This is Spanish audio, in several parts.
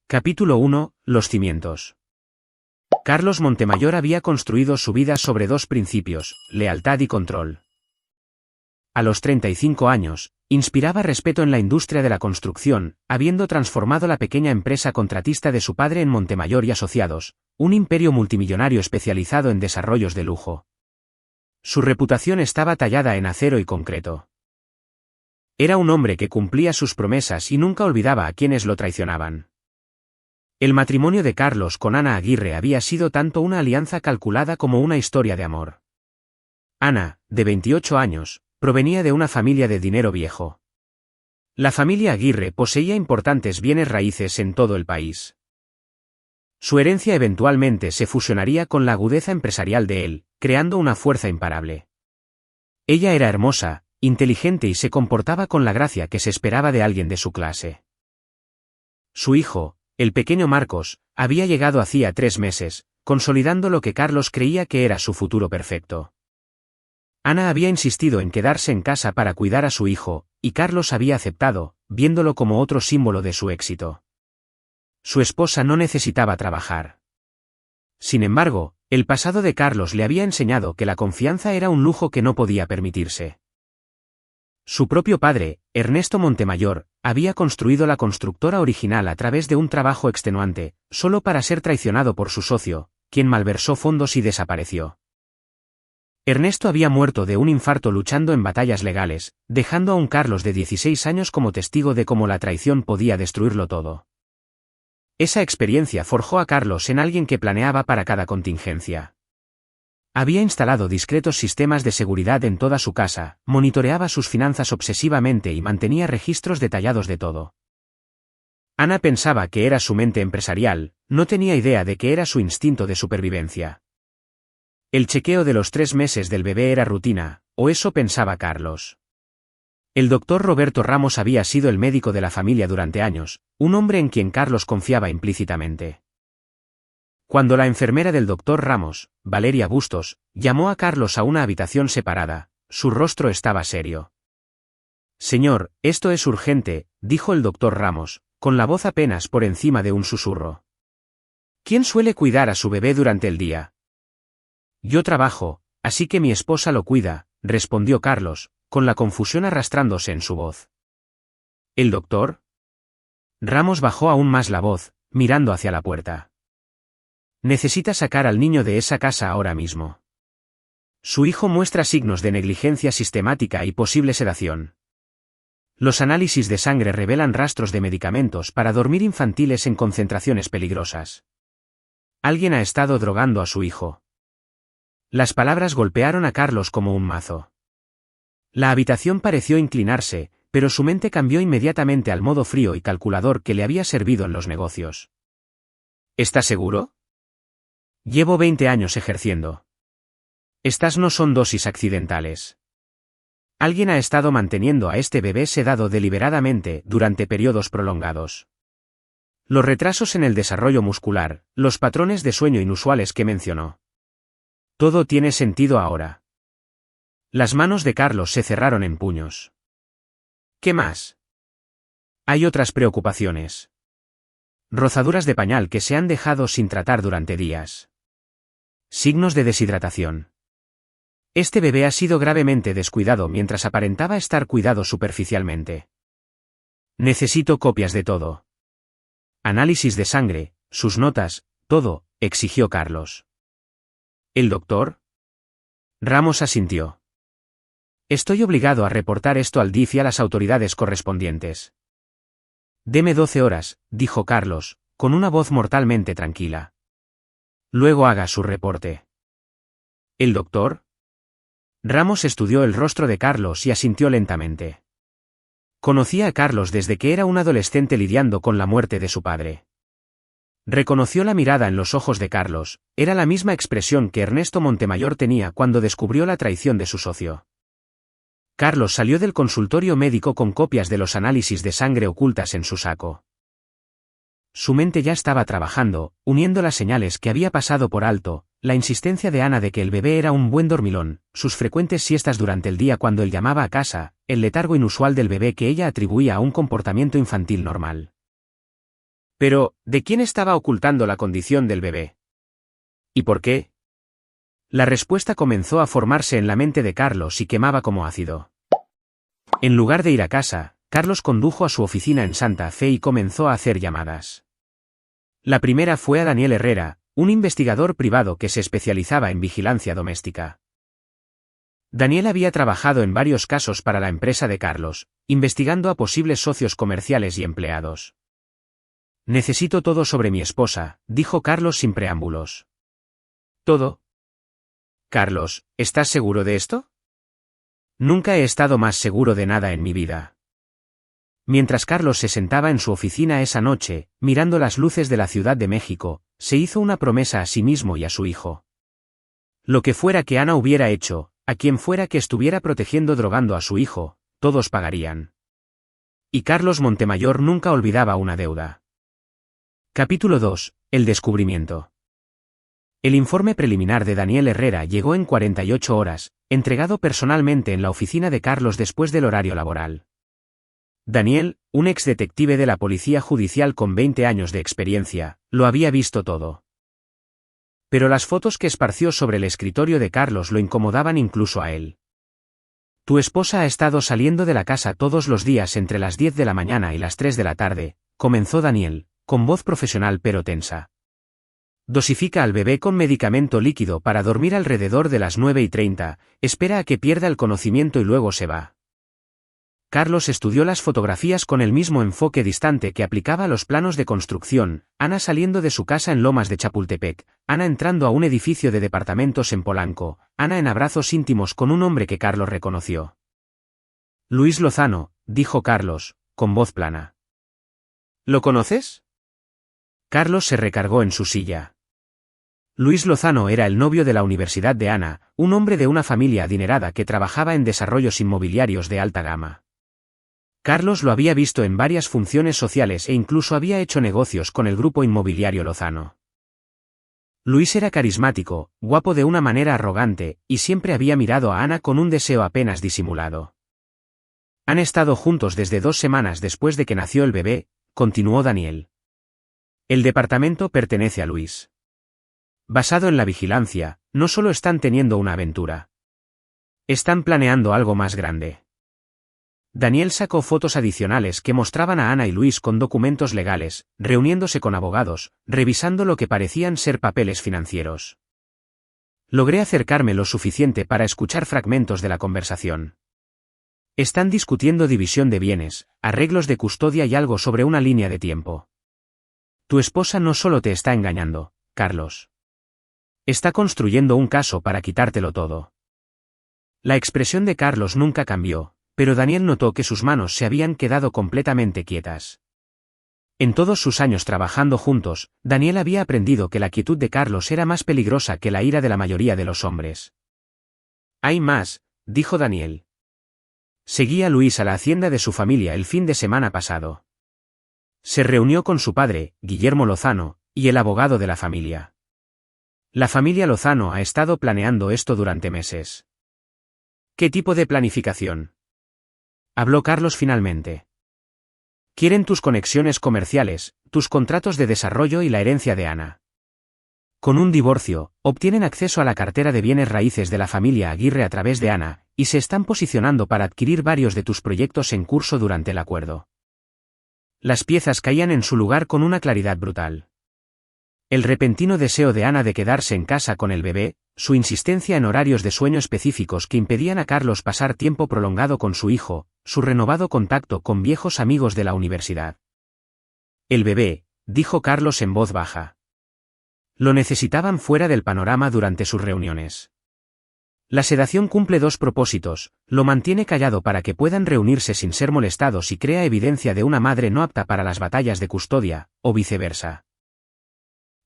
Capítulo 1. Los cimientos. Carlos Montemayor había construido su vida sobre dos principios, lealtad y control. A los 35 años, inspiraba respeto en la industria de la construcción, habiendo transformado la pequeña empresa contratista de su padre en Montemayor y Asociados, un imperio multimillonario especializado en desarrollos de lujo. Su reputación estaba tallada en acero y concreto. Era un hombre que cumplía sus promesas y nunca olvidaba a quienes lo traicionaban. El matrimonio de Carlos con Ana Aguirre había sido tanto una alianza calculada como una historia de amor. Ana, de 28 años, provenía de una familia de dinero viejo. La familia Aguirre poseía importantes bienes raíces en todo el país. Su herencia eventualmente se fusionaría con la agudeza empresarial de él, creando una fuerza imparable. Ella era hermosa, inteligente y se comportaba con la gracia que se esperaba de alguien de su clase. Su hijo, el pequeño Marcos, había llegado hacía 3 meses, consolidando lo que Carlos creía que era su futuro perfecto. Ana había insistido en quedarse en casa para cuidar a su hijo, y Carlos había aceptado, viéndolo como otro símbolo de su éxito. Su esposa no necesitaba trabajar. Sin embargo, el pasado de Carlos le había enseñado que la confianza era un lujo que no podía permitirse. Su propio padre, Ernesto Montemayor, había construido la constructora original a través de un trabajo extenuante, solo para ser traicionado por su socio, quien malversó fondos y desapareció. Ernesto había muerto de un infarto luchando en batallas legales, dejando a un Carlos de 16 años como testigo de cómo la traición podía destruirlo todo. Esa experiencia forjó a Carlos en alguien que planeaba para cada contingencia. Había instalado discretos sistemas de seguridad en toda su casa, monitoreaba sus finanzas obsesivamente y mantenía registros detallados de todo. Ana pensaba que era su mente empresarial, no tenía idea de que era su instinto de supervivencia. El chequeo de los 3 meses del bebé era rutina, o eso pensaba Carlos. El doctor Roberto Ramos había sido el médico de la familia durante años, un hombre en quien Carlos confiaba implícitamente. Cuando la enfermera del doctor Ramos, Valeria Bustos, llamó a Carlos a una habitación separada, su rostro estaba serio. «Señor, esto es urgente», dijo el doctor Ramos, con la voz apenas por encima de un susurro. «¿Quién suele cuidar a su bebé durante el día?» «Yo trabajo, así que mi esposa lo cuida», respondió Carlos, con la confusión arrastrándose en su voz. «¿El doctor?» Ramos bajó aún más la voz, mirando hacia la puerta. «Necesita sacar al niño de esa casa ahora mismo. Su hijo muestra signos de negligencia sistemática y posible sedación. Los análisis de sangre revelan rastros de medicamentos para dormir infantiles en concentraciones peligrosas. Alguien ha estado drogando a su hijo». Las palabras golpearon a Carlos como un mazo. La habitación pareció inclinarse, pero su mente cambió inmediatamente al modo frío y calculador que le había servido en los negocios. «¿Está seguro?» «Llevo 20 años ejerciendo. Estas no son dosis accidentales. Alguien ha estado manteniendo a este bebé sedado deliberadamente durante periodos prolongados. Los retrasos en el desarrollo muscular, los patrones de sueño inusuales que mencionó. Todo tiene sentido ahora». Las manos de Carlos se cerraron en puños. «¿Qué más?» «Hay otras preocupaciones. Rozaduras de pañal que se han dejado sin tratar durante días. Signos de deshidratación. Este bebé ha sido gravemente descuidado mientras aparentaba estar cuidado superficialmente. Necesito copias de todo. Análisis de sangre, sus notas, todo», exigió Carlos. «¿El doctor?» Ramos asintió. «Estoy obligado a reportar esto al DIF y a las autoridades correspondientes». «Deme 12 horas», dijo Carlos, con una voz mortalmente tranquila. «Luego haga su reporte». «¿El doctor?» Ramos estudió el rostro de Carlos y asintió lentamente. Conocía a Carlos desde que era un adolescente lidiando con la muerte de su padre. Reconoció la mirada en los ojos de Carlos, era la misma expresión que Ernesto Montemayor tenía cuando descubrió la traición de su socio. Carlos salió del consultorio médico con copias de los análisis de sangre ocultas en su saco. Su mente ya estaba trabajando, uniendo las señales que había pasado por alto, la insistencia de Ana de que el bebé era un buen dormilón, sus frecuentes siestas durante el día cuando él llamaba a casa, el letargo inusual del bebé que ella atribuía a un comportamiento infantil normal. Pero, ¿de quién estaba ocultando la condición del bebé? ¿Y por qué? La respuesta comenzó a formarse en la mente de Carlos y quemaba como ácido. En lugar de ir a casa, Carlos condujo a su oficina en Santa Fe y comenzó a hacer llamadas. La primera fue a Daniel Herrera, un investigador privado que se especializaba en vigilancia doméstica. Daniel había trabajado en varios casos para la empresa de Carlos, investigando a posibles socios comerciales y empleados. Necesito todo sobre mi esposa, dijo Carlos sin preámbulos. ¿Todo? Carlos, ¿estás seguro de esto? Nunca he estado más seguro de nada en mi vida. Mientras Carlos se sentaba en su oficina esa noche, mirando las luces de la Ciudad de México, se hizo una promesa a sí mismo y a su hijo. Lo que fuera que Ana hubiera hecho, a quien fuera que estuviera protegiendo drogando a su hijo, todos pagarían. Y Carlos Montemayor nunca olvidaba una deuda. Capítulo 2. El descubrimiento. El informe preliminar de Daniel Herrera llegó en 48 horas, entregado personalmente en la oficina de Carlos después del horario laboral. Daniel, un exdetective de la Policía Judicial con 20 años de experiencia, lo había visto todo. Pero las fotos que esparció sobre el escritorio de Carlos lo incomodaban incluso a él. Tu esposa ha estado saliendo de la casa todos los días entre las 10 de la mañana y las 3 de la tarde, comenzó Daniel, con voz profesional pero tensa. Dosifica al bebé con medicamento líquido para dormir alrededor de las 9:30, espera a que pierda el conocimiento y luego se va. Carlos estudió las fotografías con el mismo enfoque distante que aplicaba a los planos de construcción, Ana saliendo de su casa en Lomas de Chapultepec, Ana entrando a un edificio de departamentos en Polanco, Ana en abrazos íntimos con un hombre que Carlos reconoció. Luis Lozano, dijo Carlos, con voz plana. ¿Lo conoces? Carlos se recargó en su silla. Luis Lozano era el novio de la Universidad de Ana, un hombre de una familia adinerada que trabajaba en desarrollos inmobiliarios de alta gama. Carlos lo había visto en varias funciones sociales e incluso había hecho negocios con el grupo inmobiliario Lozano. Luis era carismático, guapo de una manera arrogante, y siempre había mirado a Ana con un deseo apenas disimulado. Han estado juntos desde 2 semanas después de que nació el bebé, continuó Daniel. El departamento pertenece a Luis. Basado en la vigilancia, no solo están teniendo una aventura. Están planeando algo más grande. Daniel sacó fotos adicionales que mostraban a Ana y Luis con documentos legales, reuniéndose con abogados, revisando lo que parecían ser papeles financieros. Logré acercarme lo suficiente para escuchar fragmentos de la conversación. Están discutiendo división de bienes, arreglos de custodia y algo sobre una línea de tiempo. Tu esposa no solo te está engañando, Carlos. Está construyendo un caso para quitártelo todo. La expresión de Carlos nunca cambió, pero Daniel notó que sus manos se habían quedado completamente quietas. En todos sus años trabajando juntos, Daniel había aprendido que la quietud de Carlos era más peligrosa que la ira de la mayoría de los hombres. Hay más, dijo Daniel. Seguí a Luis a la hacienda de su familia el fin de semana pasado. Se reunió con su padre, Guillermo Lozano, y el abogado de la familia. La familia Lozano ha estado planeando esto durante meses. ¿Qué tipo de planificación? Habló Carlos finalmente. Quieren tus conexiones comerciales, tus contratos de desarrollo y la herencia de Ana. Con un divorcio, obtienen acceso a la cartera de bienes raíces de la familia Aguirre a través de Ana, y se están posicionando para adquirir varios de tus proyectos en curso durante el acuerdo. Las piezas caían en su lugar con una claridad brutal. El repentino deseo de Ana de quedarse en casa con el bebé, su insistencia en horarios de sueño específicos que impedían a Carlos pasar tiempo prolongado con su hijo, su renovado contacto con viejos amigos de la universidad. El bebé, dijo Carlos en voz baja. Lo necesitaban fuera del panorama durante sus reuniones. La sedación cumple 2 propósitos, lo mantiene callado para que puedan reunirse sin ser molestados y crea evidencia de una madre no apta para las batallas de custodia, o viceversa.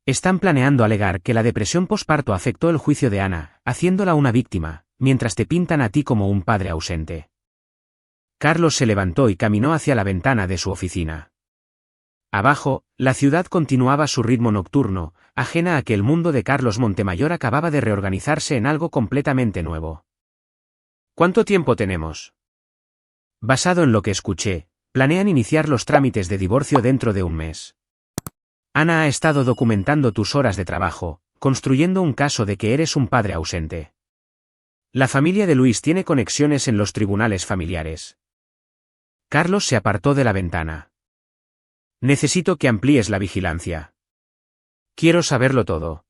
Están planeando alegar que la depresión posparto afectó el juicio de Ana, haciéndola una víctima, mientras te pintan a ti como un padre ausente. Carlos se levantó y caminó hacia la ventana de su oficina. Abajo, la ciudad continuaba su ritmo nocturno, ajena a que el mundo de Carlos Montemayor acababa de reorganizarse en algo completamente nuevo. ¿Cuánto tiempo tenemos? Basado en lo que escuché, planean iniciar los trámites de divorcio dentro de un mes. Ana ha estado documentando tus horas de trabajo, construyendo un caso de que eres un padre ausente. La familia de Luis tiene conexiones en los tribunales familiares. Carlos se apartó de la ventana. Necesito que amplíes la vigilancia. Quiero saberlo todo.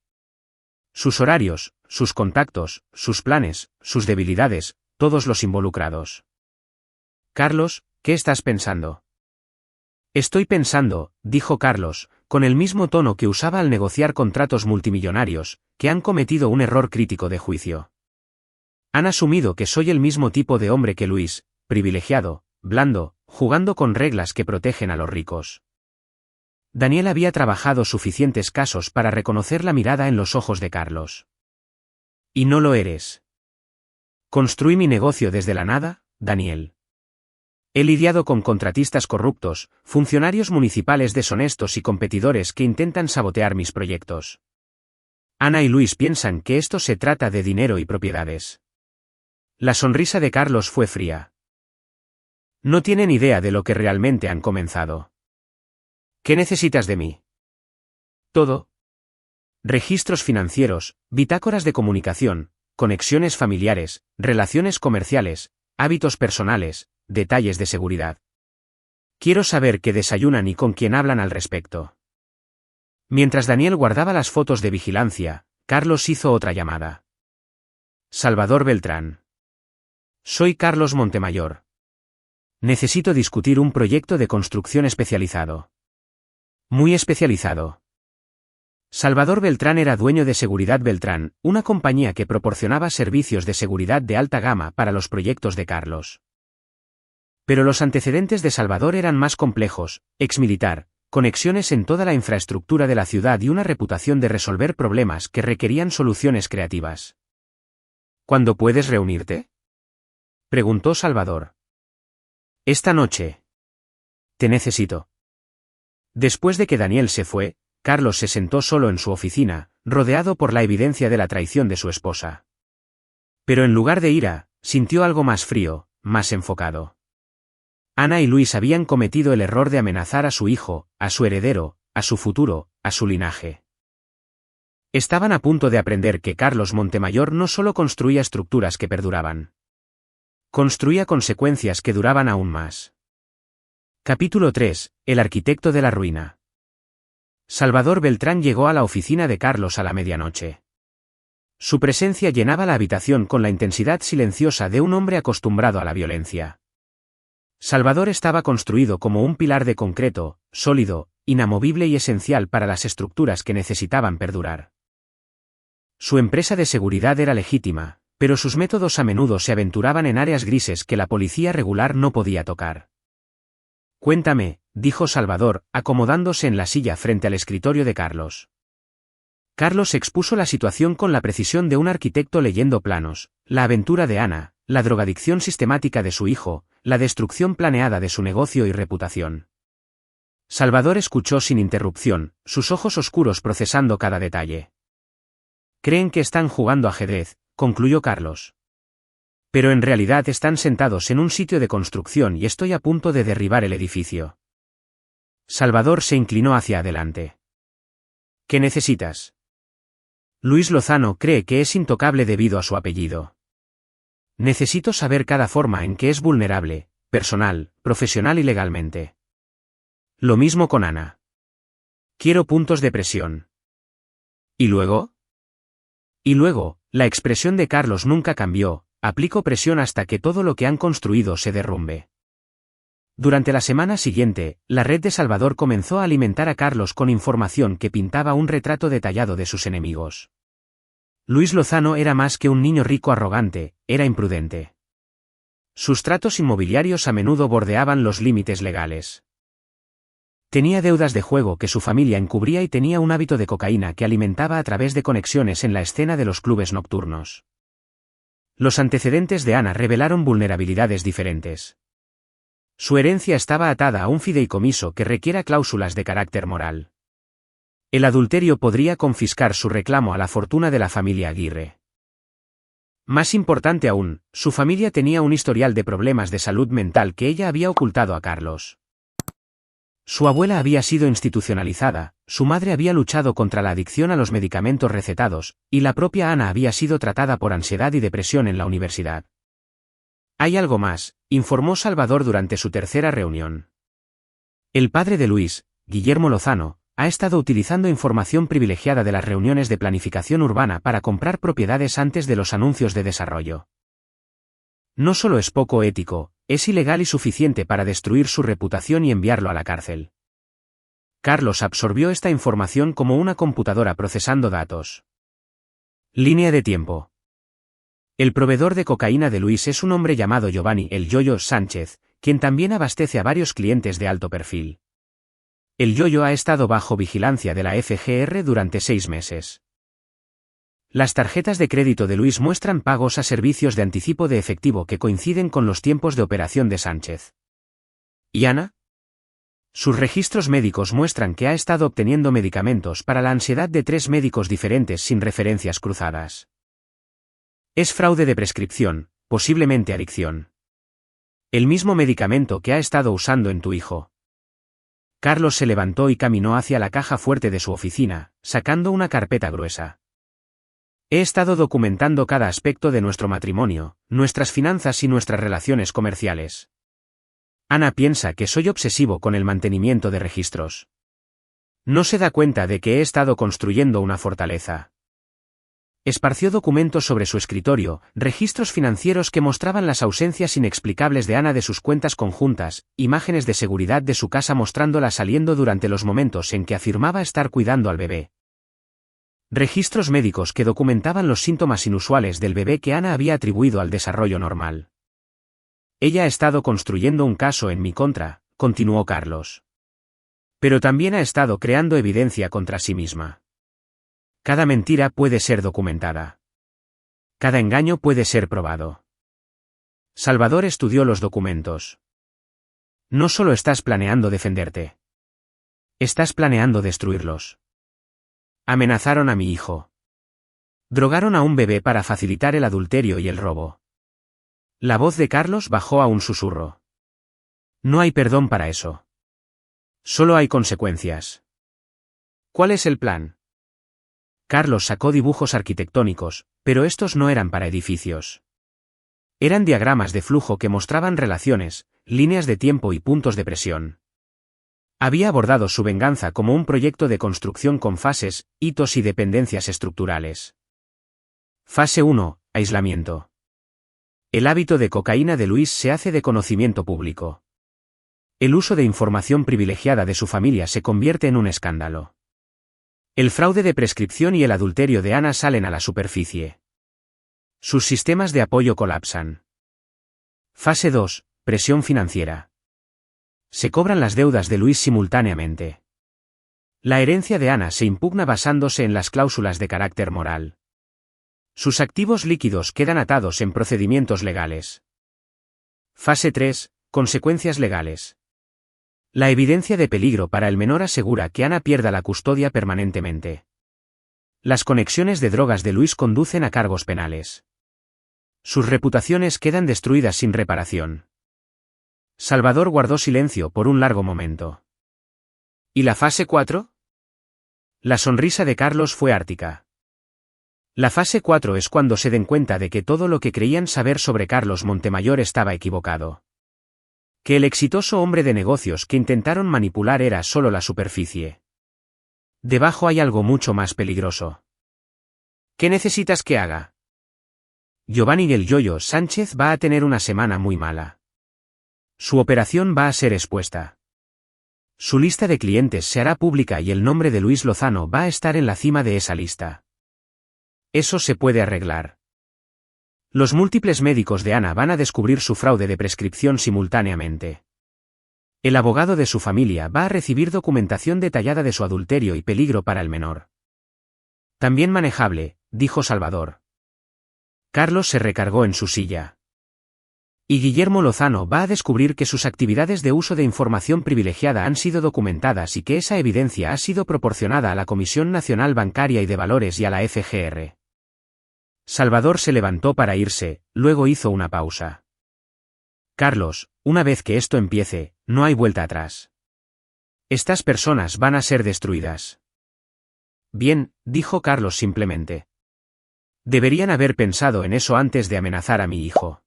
Sus horarios, sus contactos, sus planes, sus debilidades, todos los involucrados. Carlos, ¿qué estás pensando? Estoy pensando, dijo Carlos, con el mismo tono que usaba al negociar contratos multimillonarios, que han cometido un error crítico de juicio. Han asumido que soy el mismo tipo de hombre que Luis, privilegiado, blando, jugando con reglas que protegen a los ricos. Daniel había trabajado suficientes casos para reconocer la mirada en los ojos de Carlos. Y no lo eres. Construí mi negocio desde la nada, Daniel. He lidiado con contratistas corruptos, funcionarios municipales deshonestos y competidores que intentan sabotear mis proyectos. Ana y Luis piensan que esto se trata de dinero y propiedades. La sonrisa de Carlos fue fría. No tienen idea de lo que realmente han comenzado. ¿Qué necesitas de mí? Todo. Registros financieros, bitácoras de comunicación, conexiones familiares, relaciones comerciales, hábitos personales, detalles de seguridad. Quiero saber qué desayunan y con quién hablan al respecto. Mientras Daniel guardaba las fotos de vigilancia, Carlos hizo otra llamada. Salvador Beltrán. Soy Carlos Montemayor. Necesito discutir un proyecto de construcción especializado. Muy especializado. Salvador Beltrán era dueño de Seguridad Beltrán, una compañía que proporcionaba servicios de seguridad de alta gama para los proyectos de Carlos. Pero los antecedentes de Salvador eran más complejos: exmilitar, conexiones en toda la infraestructura de la ciudad y una reputación de resolver problemas que requerían soluciones creativas. ¿Cuándo puedes reunirte?, preguntó Salvador. Esta noche. Te necesito. Después de que Daniel se fue, Carlos se sentó solo en su oficina, rodeado por la evidencia de la traición de su esposa. Pero en lugar de ira, sintió algo más frío, más enfocado. Ana y Luis habían cometido el error de amenazar a su hijo, a su heredero, a su futuro, a su linaje. Estaban a punto de aprender que Carlos Montemayor no solo construía estructuras que perduraban. Construía consecuencias que duraban aún más. Capítulo 3. El arquitecto de la ruina. Salvador Beltrán llegó a la oficina de Carlos a la medianoche. Su presencia llenaba la habitación con la intensidad silenciosa de un hombre acostumbrado a la violencia. Salvador estaba construido como un pilar de concreto, sólido, inamovible y esencial para las estructuras que necesitaban perdurar. Su empresa de seguridad era legítima, pero sus métodos a menudo se aventuraban en áreas grises que la policía regular no podía tocar. Cuéntame, dijo Salvador, acomodándose en la silla frente al escritorio de Carlos. Carlos expuso la situación con la precisión de un arquitecto leyendo planos: la aventura de Ana, la drogadicción sistemática de su hijo, la destrucción planeada de su negocio y reputación. Salvador escuchó sin interrupción, sus ojos oscuros procesando cada detalle. Creen que están jugando ajedrez, concluyó Carlos. Pero en realidad están sentados en un sitio de construcción y estoy a punto de derribar el edificio. Salvador se inclinó hacia adelante. ¿Qué necesitas? Luis Lozano cree que es intocable debido a su apellido. Necesito saber cada forma en que es vulnerable, personal, profesional y legalmente. Lo mismo con Ana. Quiero puntos de presión. ¿Y luego? Y luego, la expresión de Carlos nunca cambió: aplico presión hasta que todo lo que han construido se derrumbe. Durante la semana siguiente, la red de Salvador comenzó a alimentar a Carlos con información que pintaba un retrato detallado de sus enemigos. Luis Lozano era más que un niño rico arrogante, era imprudente. Sus tratos inmobiliarios a menudo bordeaban los límites legales. Tenía deudas de juego que su familia encubría y tenía un hábito de cocaína que alimentaba a través de conexiones en la escena de los clubes nocturnos. Los antecedentes de Ana revelaron vulnerabilidades diferentes. Su herencia estaba atada a un fideicomiso que requiera cláusulas de carácter moral. El adulterio podría confiscar su reclamo a la fortuna de la familia Aguirre. Más importante aún, su familia tenía un historial de problemas de salud mental que ella había ocultado a Carlos. Su abuela había sido institucionalizada, su madre había luchado contra la adicción a los medicamentos recetados, y la propia Ana había sido tratada por ansiedad y depresión en la universidad. Hay algo más, informó Salvador durante su tercera reunión. El padre de Luis, Guillermo Lozano, ha estado utilizando información privilegiada de las reuniones de planificación urbana para comprar propiedades antes de los anuncios de desarrollo. No solo es poco ético, es ilegal y suficiente para destruir su reputación y enviarlo a la cárcel. Carlos absorbió esta información como una computadora procesando datos. Línea de tiempo. El proveedor de cocaína de Luis es un hombre llamado Giovanni "El Yoyo" Sánchez, quien también abastece a varios clientes de alto perfil. El Yoyo ha estado bajo vigilancia de la FGR durante 6 meses. Las tarjetas de crédito de Luis muestran pagos a servicios de anticipo de efectivo que coinciden con los tiempos de operación de Sánchez. ¿Y Ana? Sus registros médicos muestran que ha estado obteniendo medicamentos para la ansiedad de 3 médicos diferentes sin referencias cruzadas. Es fraude de prescripción, posiblemente adicción. El mismo medicamento que ha estado usando en tu hijo. Carlos se levantó y caminó hacia la caja fuerte de su oficina, sacando una carpeta gruesa. He estado documentando cada aspecto de nuestro matrimonio, nuestras finanzas y nuestras relaciones comerciales. Ana piensa que soy obsesivo con el mantenimiento de registros. No se da cuenta de que he estado construyendo una fortaleza. Esparció documentos sobre su escritorio, registros financieros que mostraban las ausencias inexplicables de Ana de sus cuentas conjuntas, imágenes de seguridad de su casa mostrándola saliendo durante los momentos en que afirmaba estar cuidando al bebé. Registros médicos que documentaban los síntomas inusuales del bebé que Ana había atribuido al desarrollo normal. Ella ha estado construyendo un caso en mi contra, continuó Carlos. Pero también ha estado creando evidencia contra sí misma. Cada mentira puede ser documentada. Cada engaño puede ser probado. Salvador estudió los documentos. No solo estás planeando defenderte. Estás planeando destruirlos. Amenazaron a mi hijo. Drogaron a un bebé para facilitar el adulterio y el robo. La voz de Carlos bajó a un susurro. No hay perdón para eso. Solo hay consecuencias. ¿Cuál es el plan? Carlos sacó dibujos arquitectónicos, pero estos no eran para edificios. Eran diagramas de flujo que mostraban relaciones, líneas de tiempo y puntos de presión. Había abordado su venganza como un proyecto de construcción con fases, hitos y dependencias estructurales. Fase 1, aislamiento. El hábito de cocaína de Luis se hace de conocimiento público. El uso de información privilegiada de su familia se convierte en un escándalo. El fraude de prescripción y el adulterio de Ana salen a la superficie. Sus sistemas de apoyo colapsan. Fase 2, presión financiera. Se cobran las deudas de Luis simultáneamente. La herencia de Ana se impugna basándose en las cláusulas de carácter moral. Sus activos líquidos quedan atados en procedimientos legales. Fase 3, consecuencias legales. La evidencia de peligro para el menor asegura que Ana pierda la custodia permanentemente. Las conexiones de drogas de Luis conducen a cargos penales. Sus reputaciones quedan destruidas sin reparación. Salvador guardó silencio por un largo momento. ¿Y la fase 4? La sonrisa de Carlos fue ártica. La fase 4 es cuando se den cuenta de que todo lo que creían saber sobre Carlos Montemayor estaba equivocado. Que el exitoso hombre de negocios que intentaron manipular era solo la superficie. Debajo hay algo mucho más peligroso. ¿Qué necesitas que haga? Giovanni "El Yoyo" Sánchez va a tener una semana muy mala. Su operación va a ser expuesta. Su lista de clientes se hará pública y el nombre de Luis Lozano va a estar en la cima de esa lista. Eso se puede arreglar. Los múltiples médicos de Ana van a descubrir su fraude de prescripción simultáneamente. El abogado de su familia va a recibir documentación detallada de su adulterio y peligro para el menor. También manejable, dijo Salvador. Carlos se recargó en su silla. Y Guillermo Lozano va a descubrir que sus actividades de uso de información privilegiada han sido documentadas y que esa evidencia ha sido proporcionada a la Comisión Nacional Bancaria y de Valores y a la FGR. Salvador se levantó para irse, luego hizo una pausa. Carlos, una vez que esto empiece, no hay vuelta atrás. Estas personas van a ser destruidas. Bien, dijo Carlos simplemente. Deberían haber pensado en eso antes de amenazar a mi hijo.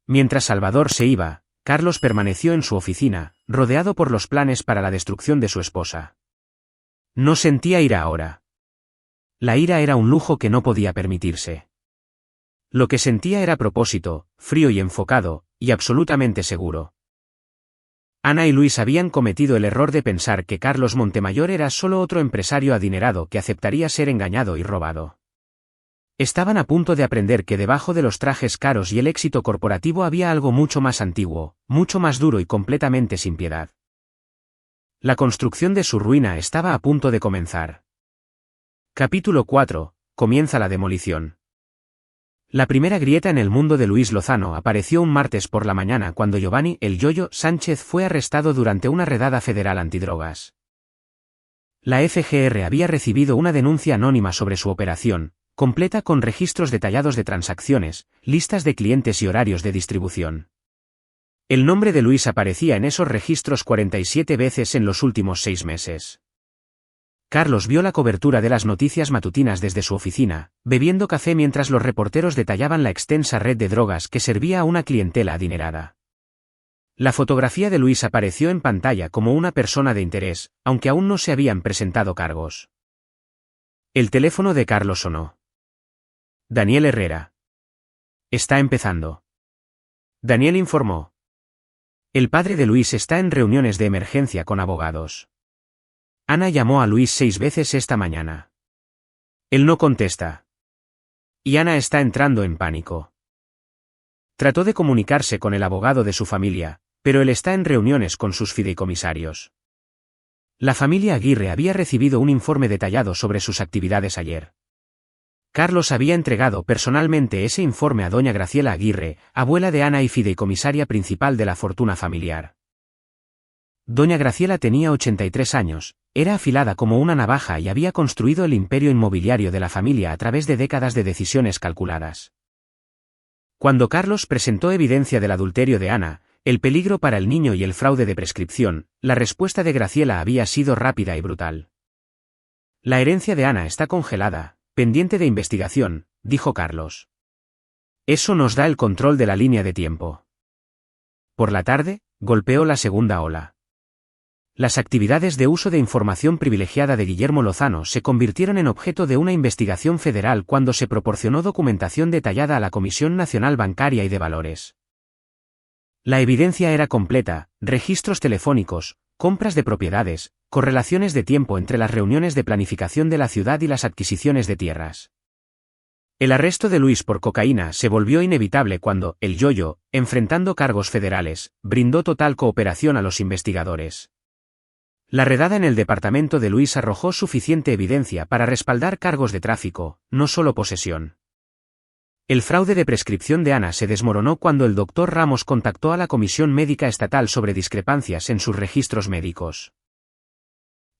Mientras Salvador se iba, Carlos permaneció en su oficina, rodeado por los planes para la destrucción de su esposa. No sentía ira ahora. La ira era un lujo que no podía permitirse. Lo que sentía era propósito, frío y enfocado, y absolutamente seguro. Ana y Luis habían cometido el error de pensar que Carlos Montemayor era solo otro empresario adinerado que aceptaría ser engañado y robado. Estaban a punto de aprender que debajo de los trajes caros y el éxito corporativo había algo mucho más antiguo, mucho más duro y completamente sin piedad. La construcción de su ruina estaba a punto de comenzar. Capítulo 4. Comienza la demolición. La primera grieta en el mundo de Luis Lozano apareció un martes por la mañana cuando Giovanni "el Yoyo" Sánchez fue arrestado durante una redada federal antidrogas. La FGR había recibido una denuncia anónima sobre su operación, completa con registros detallados de transacciones, listas de clientes y horarios de distribución. El nombre de Luis aparecía en esos registros 47 veces en los últimos 6 meses. Carlos vio la cobertura de las noticias matutinas desde su oficina, bebiendo café mientras los reporteros detallaban la extensa red de drogas que servía a una clientela adinerada. La fotografía de Luis apareció en pantalla como una persona de interés, aunque aún no se habían presentado cargos. El teléfono de Carlos sonó. Daniel Herrera. Está empezando. Daniel informó. El padre de Luis está en reuniones de emergencia con abogados. Ana llamó a Luis 6 veces esta mañana. Él no contesta. Y Ana está entrando en pánico. Trató de comunicarse con el abogado de su familia, pero él está en reuniones con sus fideicomisarios. La familia Aguirre había recibido un informe detallado sobre sus actividades ayer. Carlos había entregado personalmente ese informe a doña Graciela Aguirre, abuela de Ana y fideicomisaria principal de la fortuna familiar. Doña Graciela tenía 83 años, era afilada como una navaja y había construido el imperio inmobiliario de la familia a través de décadas de decisiones calculadas. Cuando Carlos presentó evidencia del adulterio de Ana, el peligro para el niño y el fraude de prescripción, la respuesta de Graciela había sido rápida y brutal. La herencia de Ana está congelada, pendiente de investigación, dijo Carlos. Eso nos da el control de la línea de tiempo. Por la tarde, golpeó la segunda ola. Las actividades de uso de información privilegiada de Guillermo Lozano se convirtieron en objeto de una investigación federal cuando se proporcionó documentación detallada a la Comisión Nacional Bancaria y de Valores. La evidencia era completa: registros telefónicos, compras de propiedades, correlaciones de tiempo entre las reuniones de planificación de la ciudad y las adquisiciones de tierras. El arresto de Luis por cocaína se volvió inevitable cuando "el Yoyo", enfrentando cargos federales, brindó total cooperación a los investigadores. La redada en el departamento de Luis arrojó suficiente evidencia para respaldar cargos de tráfico, no solo posesión. El fraude de prescripción de Ana se desmoronó cuando el Dr. Ramos contactó a la Comisión Médica Estatal sobre discrepancias en sus registros médicos.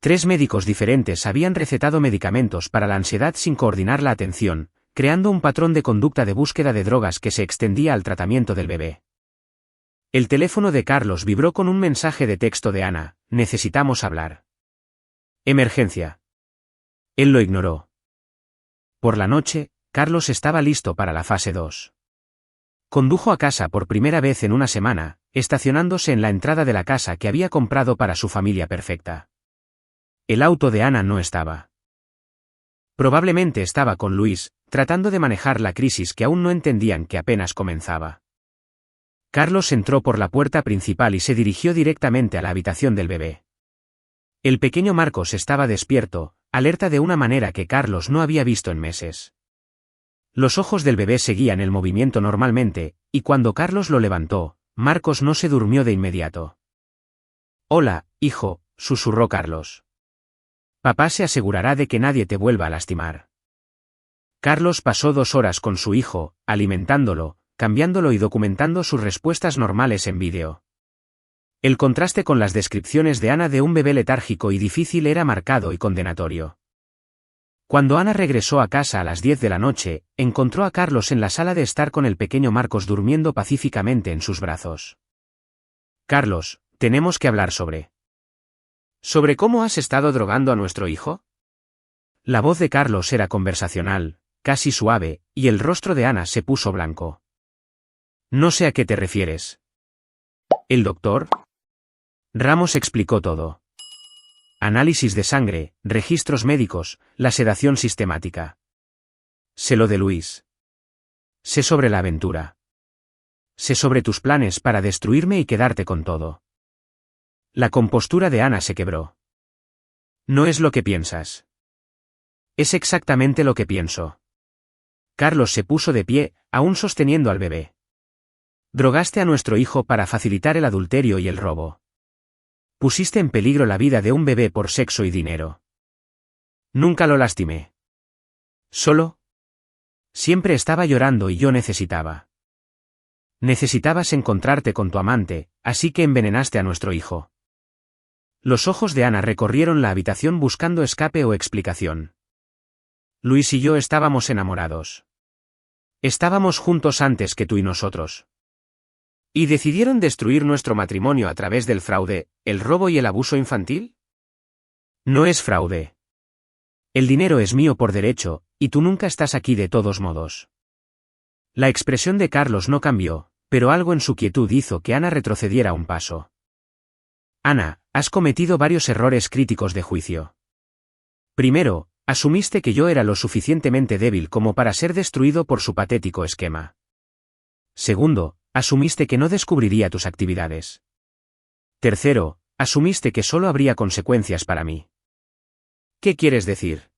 3 médicos diferentes habían recetado medicamentos para la ansiedad sin coordinar la atención, creando un patrón de conducta de búsqueda de drogas que se extendía al tratamiento del bebé. El teléfono de Carlos vibró con un mensaje de texto de Ana: necesitamos hablar. Emergencia. Él lo ignoró. Por la noche, Carlos estaba listo para la fase 2. Condujo a casa por primera vez en una semana, estacionándose en la entrada de la casa que había comprado para su familia perfecta. El auto de Ana no estaba. Probablemente estaba con Luis, tratando de manejar la crisis que aún no entendían que apenas comenzaba. Carlos entró por la puerta principal y se dirigió directamente a la habitación del bebé. El pequeño Marcos estaba despierto, alerta de una manera que Carlos no había visto en meses. Los ojos del bebé seguían el movimiento normalmente, y cuando Carlos lo levantó, Marcos no se durmió de inmediato. «Hola, hijo», susurró Carlos. «Papá se asegurará de que nadie te vuelva a lastimar». Carlos pasó 2 horas con su hijo, alimentándolo, cambiándolo y documentando sus respuestas normales en vídeo. El contraste con las descripciones de Ana de un bebé letárgico y difícil era marcado y condenatorio. Cuando Ana regresó a casa a las 10 de la noche, encontró a Carlos en la sala de estar con el pequeño Marcos durmiendo pacíficamente en sus brazos. «Carlos, tenemos que hablar sobre... ¿Sobre cómo has estado drogando a nuestro hijo?». La voz de Carlos era conversacional, casi suave, y el rostro de Ana se puso blanco. No sé a qué te refieres. ¿El doctor? Ramos explicó todo. Análisis de sangre, registros médicos, la sedación sistemática. Sé lo de Luis. Sé sobre la aventura. Sé sobre tus planes para destruirme y quedarte con todo. La compostura de Ana se quebró. No es lo que piensas. Es exactamente lo que pienso. Carlos se puso de pie, aún sosteniendo al bebé. Drogaste a nuestro hijo para facilitar el adulterio y el robo. Pusiste en peligro la vida de un bebé por sexo y dinero. Nunca lo lastimé. ¿Solo? Siempre estaba llorando y yo necesitaba. Necesitabas encontrarte con tu amante, así que envenenaste a nuestro hijo. Los ojos de Ana recorrieron la habitación buscando escape o explicación. Luis y yo estábamos enamorados. Estábamos juntos antes que tú y nosotros. ¿Y decidieron destruir nuestro matrimonio a través del fraude, el robo y el abuso infantil? No es fraude. El dinero es mío por derecho, y tú nunca estás aquí de todos modos. La expresión de Carlos no cambió, pero algo en su quietud hizo que Ana retrocediera un paso. Ana, has cometido varios errores críticos de juicio. Primero, asumiste que yo era lo suficientemente débil como para ser destruido por su patético esquema. Segundo, asumiste que no descubriría tus actividades. Tercero, asumiste que solo habría consecuencias para mí. ¿Qué quieres decir?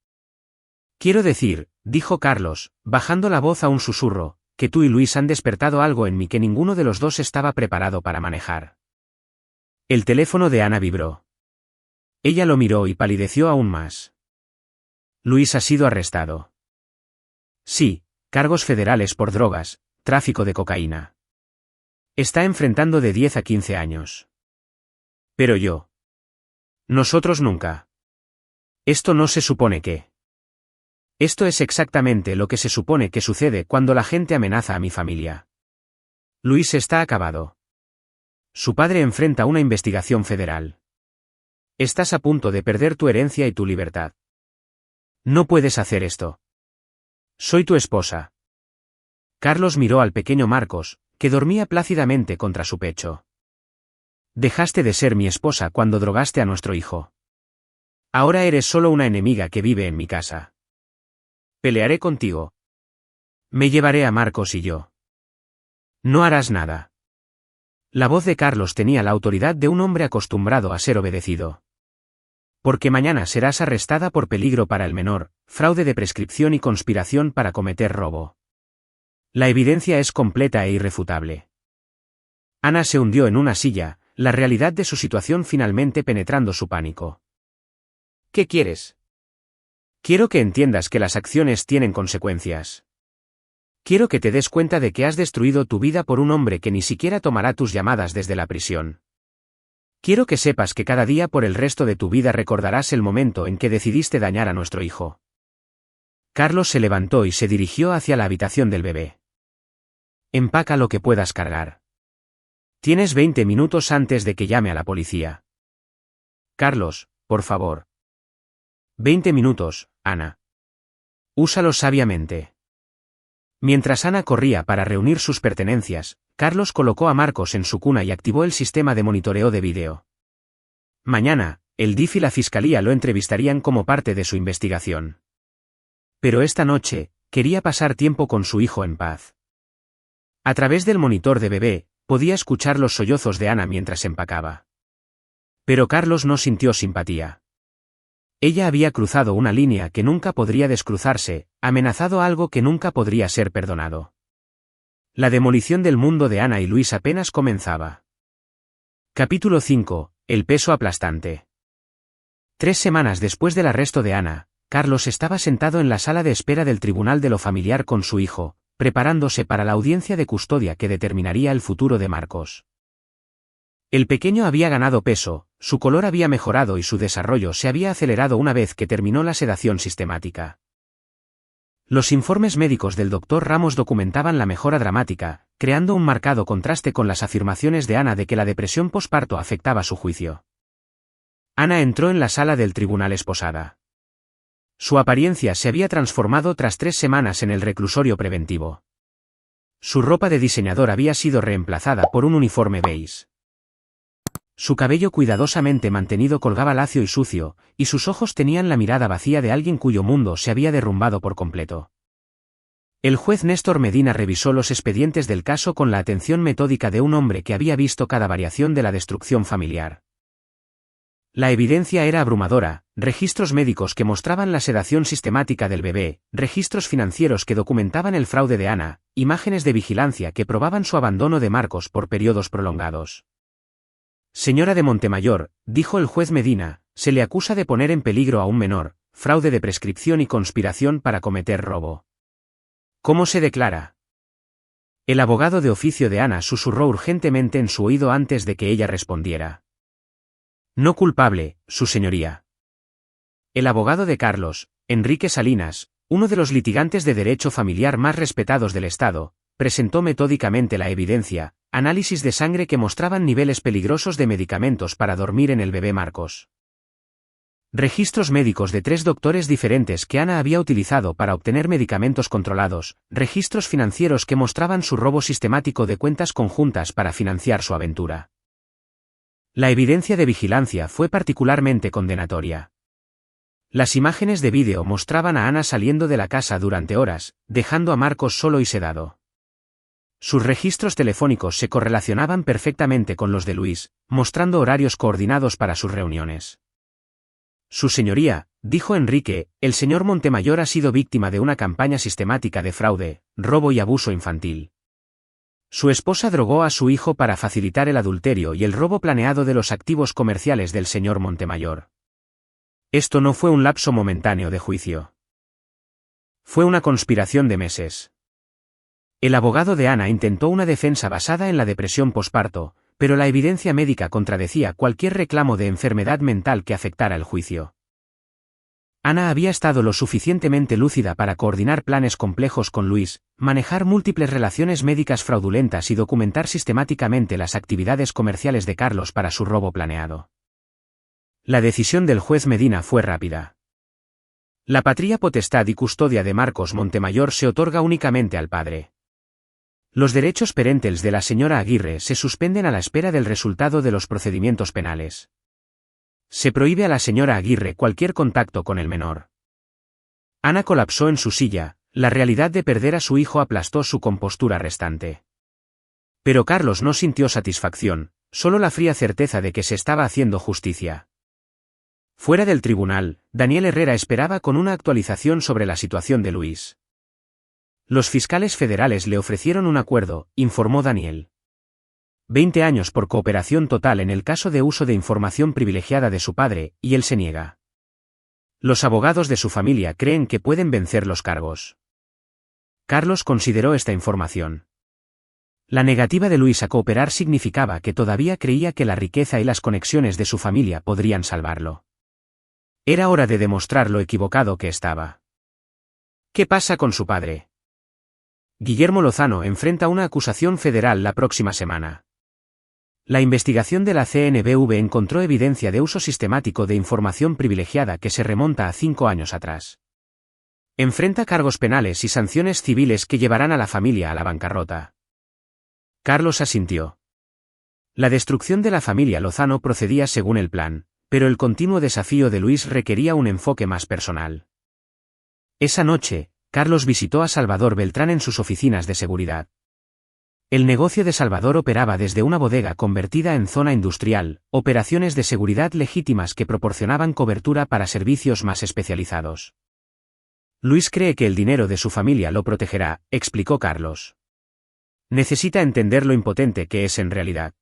Quiero decir, dijo Carlos, bajando la voz a un susurro, que tú y Luis han despertado algo en mí que ninguno de los dos estaba preparado para manejar. El teléfono de Ana vibró. Ella lo miró y palideció aún más. Luis ha sido arrestado. Sí, cargos federales por drogas, tráfico de cocaína. Está enfrentando de 10 a 15 años. Pero yo. Nosotros nunca. Esto no se supone que. Esto es exactamente lo que se supone que sucede cuando la gente amenaza a mi familia. Luis está acabado. Su padre enfrenta una investigación federal. Estás a punto de perder tu herencia y tu libertad. No puedes hacer esto. Soy tu esposa. Carlos miró al pequeño Marcos, que dormía plácidamente contra su pecho. Dejaste de ser mi esposa cuando drogaste a nuestro hijo. Ahora eres solo una enemiga que vive en mi casa. Pelearé contigo. Me llevaré a Marcos y yo. No harás nada. La voz de Carlos tenía la autoridad de un hombre acostumbrado a ser obedecido. Porque mañana serás arrestada por peligro para el menor, fraude de prescripción y conspiración para cometer robo. La evidencia es completa e irrefutable. Ana se hundió en una silla, la realidad de su situación finalmente penetrando su pánico. ¿Qué quieres? Quiero que entiendas que las acciones tienen consecuencias. Quiero que te des cuenta de que has destruido tu vida por un hombre que ni siquiera tomará tus llamadas desde la prisión. Quiero que sepas que cada día por el resto de tu vida recordarás el momento en que decidiste dañar a nuestro hijo. Carlos se levantó y se dirigió hacia la habitación del bebé. Empaca lo que puedas cargar. Tienes 20 minutos antes de que llame a la policía. Carlos, por favor. 20 minutos, Ana. Úsalos sabiamente. Mientras Ana corría para reunir sus pertenencias, Carlos colocó a Marcos en su cuna y activó el sistema de monitoreo de vídeo. Mañana, el DIF y la fiscalía lo entrevistarían como parte de su investigación. Pero esta noche, quería pasar tiempo con su hijo en paz. A través del monitor de bebé, podía escuchar los sollozos de Ana mientras empacaba. Pero Carlos no sintió simpatía. Ella había cruzado una línea que nunca podría descruzarse, amenazado algo que nunca podría ser perdonado. La demolición del mundo de Ana y Luis apenas comenzaba. Capítulo 5. El peso aplastante. 3 semanas después del arresto de Ana, Carlos estaba sentado en la sala de espera del Tribunal de lo Familiar con su hijo, preparándose para la audiencia de custodia que determinaría el futuro de Marcos. El pequeño había ganado peso, su color había mejorado y su desarrollo se había acelerado una vez que terminó la sedación sistemática. Los informes médicos del Dr. Ramos documentaban la mejora dramática, creando un marcado contraste con las afirmaciones de Ana de que la depresión posparto afectaba su juicio. Ana entró en la sala del tribunal esposada. Su apariencia se había transformado tras 3 semanas en el reclusorio preventivo. Su ropa de diseñador había sido reemplazada por un uniforme beige. Su cabello cuidadosamente mantenido colgaba lacio y sucio, y sus ojos tenían la mirada vacía de alguien cuyo mundo se había derrumbado por completo. El juez Néstor Medina revisó los expedientes del caso con la atención metódica de un hombre que había visto cada variación de la destrucción familiar. La evidencia era abrumadora: registros médicos que mostraban la sedación sistemática del bebé, registros financieros que documentaban el fraude de Ana, imágenes de vigilancia que probaban su abandono de Marcos por periodos prolongados. Señora de Montemayor, dijo el juez Medina, se le acusa de poner en peligro a un menor, fraude de prescripción y conspiración para cometer robo. ¿Cómo se declara? El abogado de oficio de Ana susurró urgentemente en su oído antes de que ella respondiera. No culpable, su señoría. El abogado de Carlos, Enrique Salinas, uno de los litigantes de derecho familiar más respetados del Estado, presentó metódicamente la evidencia, análisis de sangre que mostraban niveles peligrosos de medicamentos para dormir en el bebé Marcos. Registros médicos de 3 doctores diferentes que Ana había utilizado para obtener medicamentos controlados, registros financieros que mostraban su robo sistemático de cuentas conjuntas para financiar su aventura. La evidencia de vigilancia fue particularmente condenatoria. Las imágenes de vídeo mostraban a Ana saliendo de la casa durante horas, dejando a Marcos solo y sedado. Sus registros telefónicos se correlacionaban perfectamente con los de Luis, mostrando horarios coordinados para sus reuniones. Su señoría, dijo Enrique, el señor Montemayor ha sido víctima de una campaña sistemática de fraude, robo y abuso infantil. Su esposa drogó a su hijo para facilitar el adulterio y el robo planeado de los activos comerciales del señor Montemayor. Esto no fue un lapso momentáneo de juicio. Fue una conspiración de meses. El abogado de Ana intentó una defensa basada en la depresión posparto, pero la evidencia médica contradecía cualquier reclamo de enfermedad mental que afectara el juicio. Ana había estado lo suficientemente lúcida para coordinar planes complejos con Luis, manejar múltiples relaciones médicas fraudulentas y documentar sistemáticamente las actividades comerciales de Carlos para su robo planeado. La decisión del juez Medina fue rápida. La patria potestad y custodia de Marcos Montemayor se otorga únicamente al padre. Los derechos parentales de la señora Aguirre se suspenden a la espera del resultado de los procedimientos penales. Se prohíbe a la señora Aguirre cualquier contacto con el menor. Ana colapsó en su silla, la realidad de perder a su hijo aplastó su compostura restante. Pero Carlos no sintió satisfacción, solo la fría certeza de que se estaba haciendo justicia. Fuera del tribunal, Daniel Herrera esperaba con una actualización sobre la situación de Luis. Los fiscales federales le ofrecieron un acuerdo, informó Daniel. 20 años por cooperación total en el caso de uso de información privilegiada de su padre, y él se niega. Los abogados de su familia creen que pueden vencer los cargos. Carlos consideró esta información. La negativa de Luis a cooperar significaba que todavía creía que la riqueza y las conexiones de su familia podrían salvarlo. Era hora de demostrar lo equivocado que estaba. ¿Qué pasa con su padre? Guillermo Lozano enfrenta una acusación federal la próxima semana. La investigación de la CNBV encontró evidencia de uso sistemático de información privilegiada que se remonta a 5 años atrás. Enfrenta cargos penales y sanciones civiles que llevarán a la familia a la bancarrota. Carlos asintió. La destrucción de la familia Lozano procedía según el plan, pero el continuo desafío de Luis requería un enfoque más personal. Esa noche, Carlos visitó a Salvador Beltrán en sus oficinas de seguridad. El negocio de Salvador operaba desde una bodega convertida en zona industrial, operaciones de seguridad legítimas que proporcionaban cobertura para servicios más especializados. Luis cree que el dinero de su familia lo protegerá, explicó Carlos. Necesita entender lo impotente que es en realidad.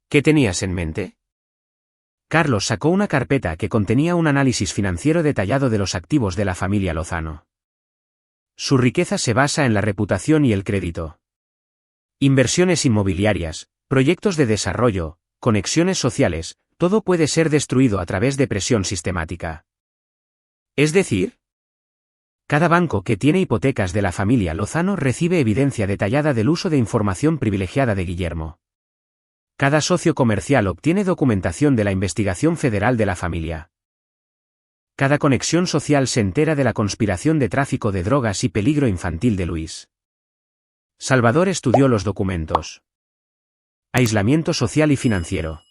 ¿Qué tenías en mente? Carlos sacó una carpeta que contenía un análisis financiero detallado de los activos de la familia Lozano. Su riqueza se basa en la reputación y el crédito. Inversiones inmobiliarias, proyectos de desarrollo, conexiones sociales, todo puede ser destruido a través de presión sistemática. Es decir, cada banco que tiene hipotecas de la familia Lozano recibe evidencia detallada del uso de información privilegiada de Guillermo. Cada socio comercial obtiene documentación de la investigación federal de la familia. Cada conexión social se entera de la conspiración de tráfico de drogas y peligro infantil de Luis. Salvador estudió los documentos. Aislamiento social y financiero.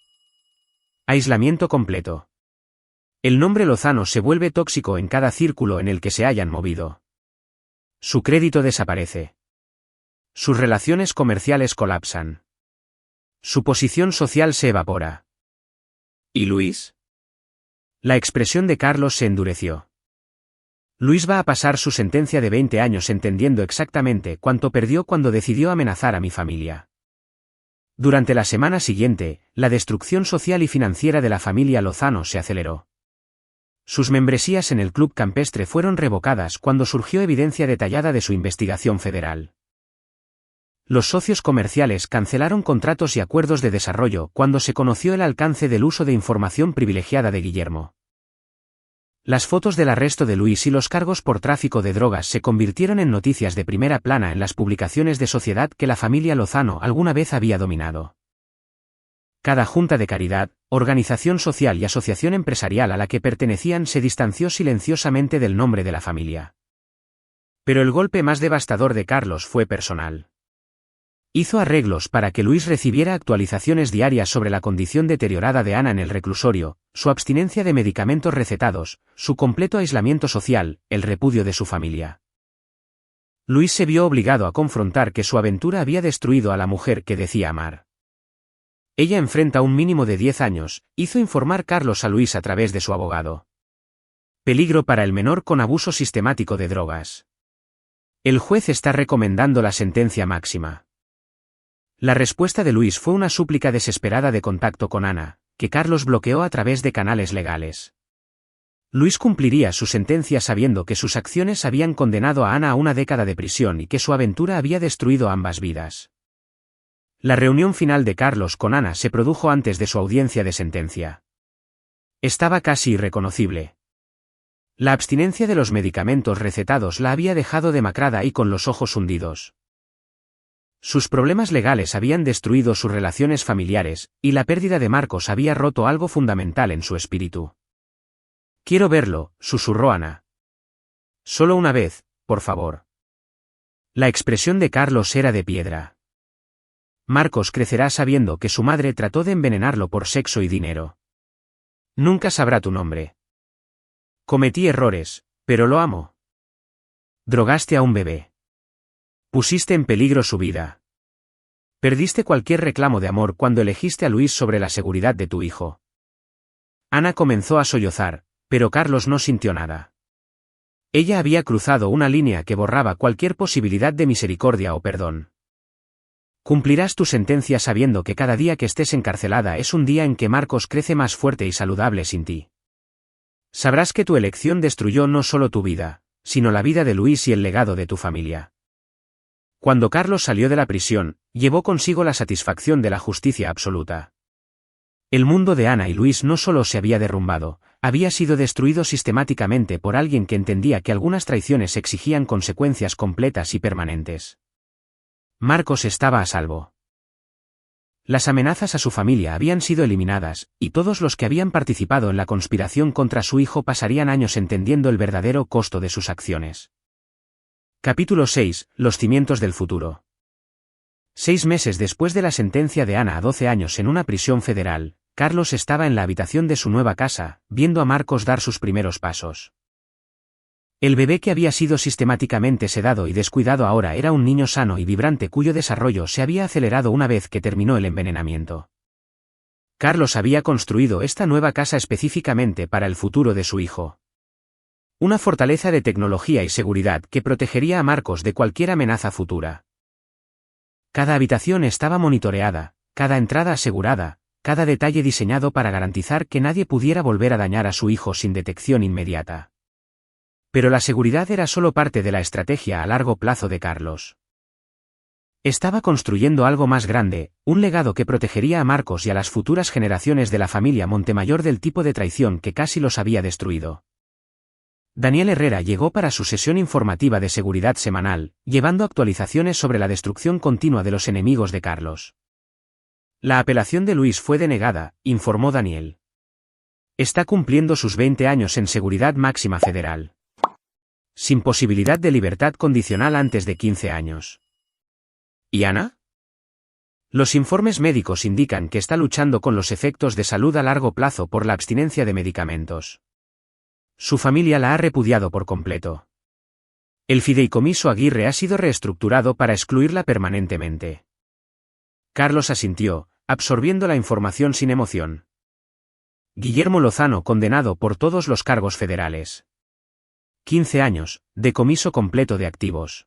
Aislamiento completo. El nombre Lozano se vuelve tóxico en cada círculo en el que se hayan movido. Su crédito desaparece. Sus relaciones comerciales colapsan. Su posición social se evapora. ¿Y Luis? La expresión de Carlos se endureció. Luis va a pasar su sentencia de 20 años entendiendo exactamente cuánto perdió cuando decidió amenazar a mi familia. Durante la semana siguiente, la destrucción social y financiera de la familia Lozano se aceleró. Sus membresías en el club campestre fueron revocadas cuando surgió evidencia detallada de su investigación federal. Los socios comerciales cancelaron contratos y acuerdos de desarrollo cuando se conoció el alcance del uso de información privilegiada de Guillermo. Las fotos del arresto de Luis y los cargos por tráfico de drogas se convirtieron en noticias de primera plana en las publicaciones de sociedad que la familia Lozano alguna vez había dominado. Cada junta de caridad, organización social y asociación empresarial a la que pertenecían se distanció silenciosamente del nombre de la familia. Pero el golpe más devastador de Carlos fue personal. Hizo arreglos para que Luis recibiera actualizaciones diarias sobre la condición deteriorada de Ana en el reclusorio, su abstinencia de medicamentos recetados, su completo aislamiento social, el repudio de su familia. Luis se vio obligado a confrontar que su aventura había destruido a la mujer que decía amar. Ella enfrenta un mínimo de 10 años, hizo informar Carlos a Luis a través de su abogado. Peligro para el menor con abuso sistemático de drogas. El juez está recomendando la sentencia máxima. La respuesta de Luis fue una súplica desesperada de contacto con Ana, que Carlos bloqueó a través de canales legales. Luis cumpliría su sentencia sabiendo que sus acciones habían condenado a Ana a una década de prisión y que su aventura había destruido ambas vidas. La reunión final de Carlos con Ana se produjo antes de su audiencia de sentencia. Estaba casi irreconocible. La abstinencia de los medicamentos recetados la había dejado demacrada y con los ojos hundidos. Sus problemas legales habían destruido sus relaciones familiares, y la pérdida de Marcos había roto algo fundamental en su espíritu. «Quiero verlo», susurró Ana. «Solo una vez, por favor». La expresión de Carlos era de piedra. Marcos crecerá sabiendo que su madre trató de envenenarlo por sexo y dinero. Nunca sabrá tu nombre. Cometí errores, pero lo amo. Drogaste a un bebé. Pusiste en peligro su vida. Perdiste cualquier reclamo de amor cuando elegiste a Luis sobre la seguridad de tu hijo. Ana comenzó a sollozar, pero Carlos no sintió nada. Ella había cruzado una línea que borraba cualquier posibilidad de misericordia o perdón. Cumplirás tu sentencia sabiendo que cada día que estés encarcelada es un día en que Marcos crece más fuerte y saludable sin ti. Sabrás que tu elección destruyó no solo tu vida, sino la vida de Luis y el legado de tu familia. Cuando Carlos salió de la prisión, llevó consigo la satisfacción de la justicia absoluta. El mundo de Ana y Luis no solo se había derrumbado, había sido destruido sistemáticamente por alguien que entendía que algunas traiciones exigían consecuencias completas y permanentes. Marcos estaba a salvo. Las amenazas a su familia habían sido eliminadas, y todos los que habían participado en la conspiración contra su hijo pasarían años entendiendo el verdadero costo de sus acciones. Capítulo 6. Los cimientos del futuro. 6 meses después de la sentencia de Ana a 12 años en una prisión federal, Carlos estaba en la habitación de su nueva casa, viendo a Marcos dar sus primeros pasos. El bebé que había sido sistemáticamente sedado y descuidado ahora era un niño sano y vibrante cuyo desarrollo se había acelerado una vez que terminó el envenenamiento. Carlos había construido esta nueva casa específicamente para el futuro de su hijo. Una fortaleza de tecnología y seguridad que protegería a Marcos de cualquier amenaza futura. Cada habitación estaba monitoreada, cada entrada asegurada, cada detalle diseñado para garantizar que nadie pudiera volver a dañar a su hijo sin detección inmediata. Pero la seguridad era solo parte de la estrategia a largo plazo de Carlos. Estaba construyendo algo más grande, un legado que protegería a Marcos y a las futuras generaciones de la familia Montemayor del tipo de traición que casi los había destruido. Daniel Herrera llegó para su sesión informativa de seguridad semanal, llevando actualizaciones sobre la destrucción continua de los enemigos de Carlos. La apelación de Luis fue denegada, informó Daniel. Está cumpliendo sus 20 años en seguridad máxima federal. Sin posibilidad de libertad condicional antes de 15 años. ¿Y Ana? Los informes médicos indican que está luchando con los efectos de salud a largo plazo por la abstinencia de medicamentos. Su familia la ha repudiado por completo. El fideicomiso Aguirre ha sido reestructurado para excluirla permanentemente. Carlos asintió, absorbiendo la información sin emoción. Guillermo Lozano condenado por todos los cargos federales. 15 años, decomiso completo de activos.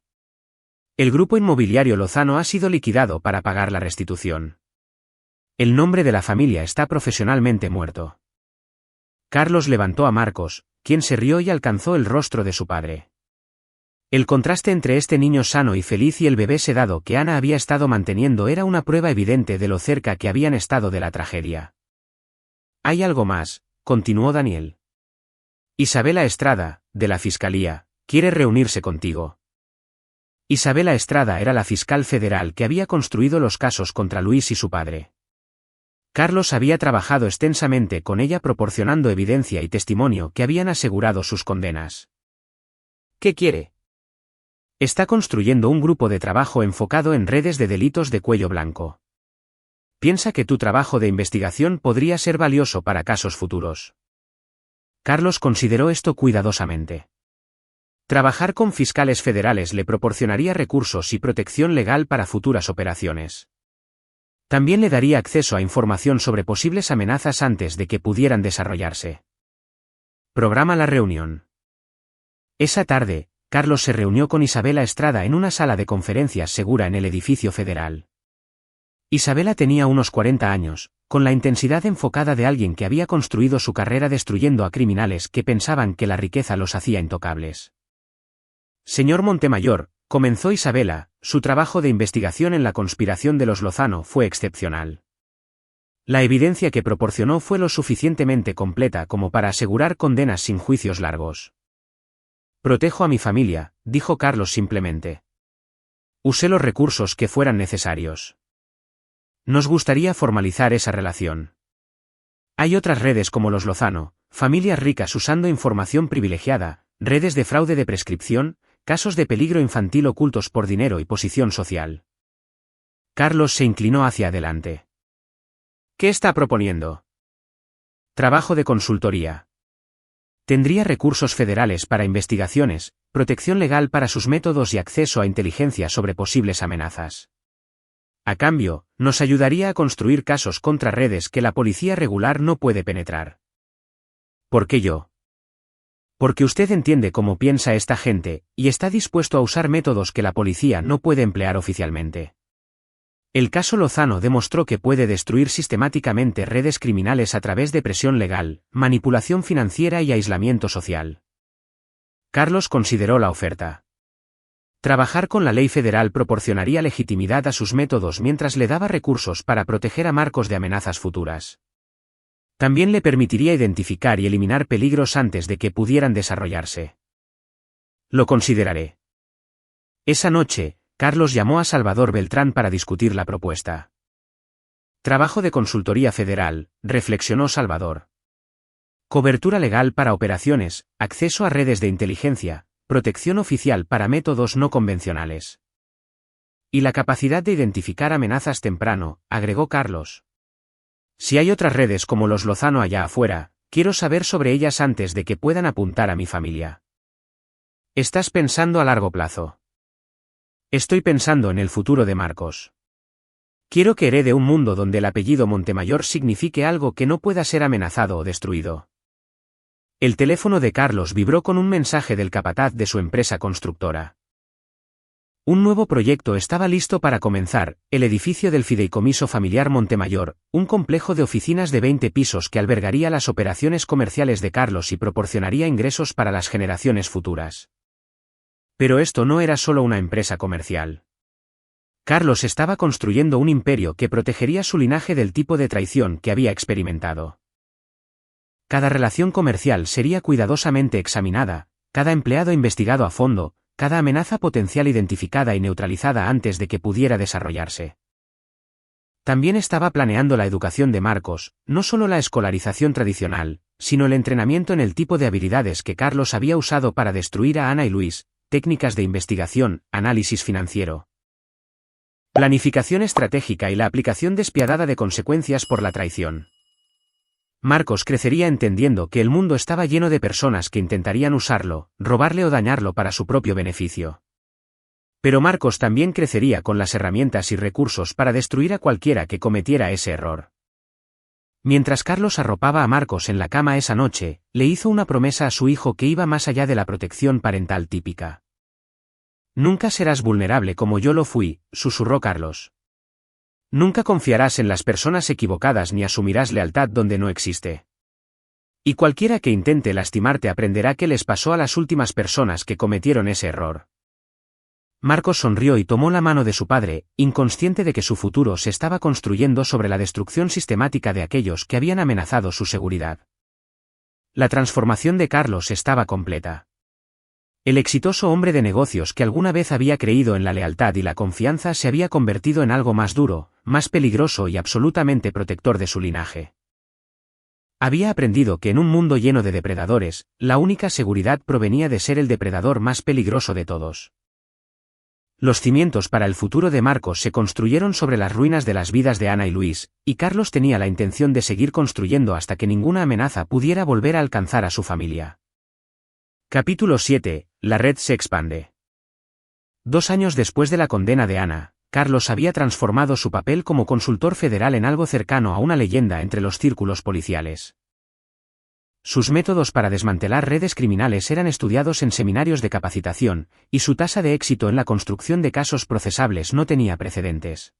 El grupo inmobiliario Lozano ha sido liquidado para pagar la restitución. El nombre de la familia está profesionalmente muerto. Carlos levantó a Marcos, quien se rió y alcanzó el rostro de su padre. El contraste entre este niño sano y feliz y el bebé sedado que Ana había estado manteniendo era una prueba evidente de lo cerca que habían estado de la tragedia. Hay algo más, continuó Daniel. Isabela Estrada, de la Fiscalía, quiere reunirse contigo. Isabela Estrada era la fiscal federal que había construido los casos contra Luis y su padre. Carlos había trabajado extensamente con ella proporcionando evidencia y testimonio que habían asegurado sus condenas. ¿Qué quiere? Está construyendo un grupo de trabajo enfocado en redes de delitos de cuello blanco. Piensa que tu trabajo de investigación podría ser valioso para casos futuros. Carlos consideró esto cuidadosamente. Trabajar con fiscales federales le proporcionaría recursos y protección legal para futuras operaciones. También le daría acceso a información sobre posibles amenazas antes de que pudieran desarrollarse. Programa la reunión. Esa tarde, Carlos se reunió con Isabela Estrada en una sala de conferencias segura en el edificio federal. Isabela tenía unos 40 años, con la intensidad enfocada de alguien que había construido su carrera destruyendo a criminales que pensaban que la riqueza los hacía intocables. Señor Montemayor, comenzó Isabela, su trabajo de investigación en la conspiración de los Lozano fue excepcional. La evidencia que proporcionó fue lo suficientemente completa como para asegurar condenas sin juicios largos. Protejo a mi familia, dijo Carlos simplemente. Usé los recursos que fueran necesarios. Nos gustaría formalizar esa relación. Hay otras redes como los Lozano, familias ricas usando información privilegiada, redes de fraude de prescripción, casos de peligro infantil ocultos por dinero y posición social. Carlos se inclinó hacia adelante. ¿Qué está proponiendo? Trabajo de consultoría. Tendría recursos federales para investigaciones, protección legal para sus métodos y acceso a inteligencia sobre posibles amenazas. A cambio, nos ayudaría a construir casos contra redes que la policía regular no puede penetrar. ¿Por qué yo? Porque usted entiende cómo piensa esta gente, y está dispuesto a usar métodos que la policía no puede emplear oficialmente. El caso Lozano demostró que puede destruir sistemáticamente redes criminales a través de presión legal, manipulación financiera y aislamiento social. Carlos consideró la oferta. Trabajar con la ley federal proporcionaría legitimidad a sus métodos mientras le daba recursos para proteger a Marcos de amenazas futuras. También le permitiría identificar y eliminar peligros antes de que pudieran desarrollarse. Lo consideraré. Esa noche, Carlos llamó a Salvador Beltrán para discutir la propuesta. Trabajo de consultoría federal, reflexionó Salvador. Cobertura legal para operaciones, acceso a redes de inteligencia, protección oficial para métodos no convencionales. Y la capacidad de identificar amenazas temprano, agregó Carlos. Si hay otras redes como los Lozano allá afuera, quiero saber sobre ellas antes de que puedan apuntar a mi familia. ¿Estás pensando a largo plazo? Estoy pensando en el futuro de Marcos. Quiero que herede un mundo donde el apellido Montemayor signifique algo que no pueda ser amenazado o destruido. El teléfono de Carlos vibró con un mensaje del capataz de su empresa constructora. Un nuevo proyecto estaba listo para comenzar, el edificio del Fideicomiso Familiar Montemayor, un complejo de oficinas de 20 pisos que albergaría las operaciones comerciales de Carlos y proporcionaría ingresos para las generaciones futuras. Pero esto no era solo una empresa comercial. Carlos estaba construyendo un imperio que protegería su linaje del tipo de traición que había experimentado. Cada relación comercial sería cuidadosamente examinada, cada empleado investigado a fondo, cada amenaza potencial identificada y neutralizada antes de que pudiera desarrollarse. También estaba planeando la educación de Marcos, no solo la escolarización tradicional, sino el entrenamiento en el tipo de habilidades que Carlos había usado para destruir a Ana y Luis, técnicas de investigación, análisis financiero, planificación estratégica y la aplicación despiadada de consecuencias por la traición. Marcos crecería entendiendo que el mundo estaba lleno de personas que intentarían usarlo, robarle o dañarlo para su propio beneficio. Pero Marcos también crecería con las herramientas y recursos para destruir a cualquiera que cometiera ese error. Mientras Carlos arropaba a Marcos en la cama esa noche, le hizo una promesa a su hijo que iba más allá de la protección parental típica. «Nunca serás vulnerable como yo lo fui», susurró Carlos. «Nunca confiarás en las personas equivocadas ni asumirás lealtad donde no existe. Y cualquiera que intente lastimarte aprenderá qué les pasó a las últimas personas que cometieron ese error». Marcos sonrió y tomó la mano de su padre, inconsciente de que su futuro se estaba construyendo sobre la destrucción sistemática de aquellos que habían amenazado su seguridad. La transformación de Carlos estaba completa. El exitoso hombre de negocios que alguna vez había creído en la lealtad y la confianza se había convertido en algo más duro, más peligroso y absolutamente protector de su linaje. Había aprendido que en un mundo lleno de depredadores, la única seguridad provenía de ser el depredador más peligroso de todos. Los cimientos para el futuro de Marcos se construyeron sobre las ruinas de las vidas de Ana y Luis, y Carlos tenía la intención de seguir construyendo hasta que ninguna amenaza pudiera volver a alcanzar a su familia. Capítulo 7. La red se expande. 2 años después de la condena de Ana, Carlos había transformado su papel como consultor federal en algo cercano a una leyenda entre los círculos policiales. Sus métodos para desmantelar redes criminales eran estudiados en seminarios de capacitación, y su tasa de éxito en la construcción de casos procesables no tenía precedentes.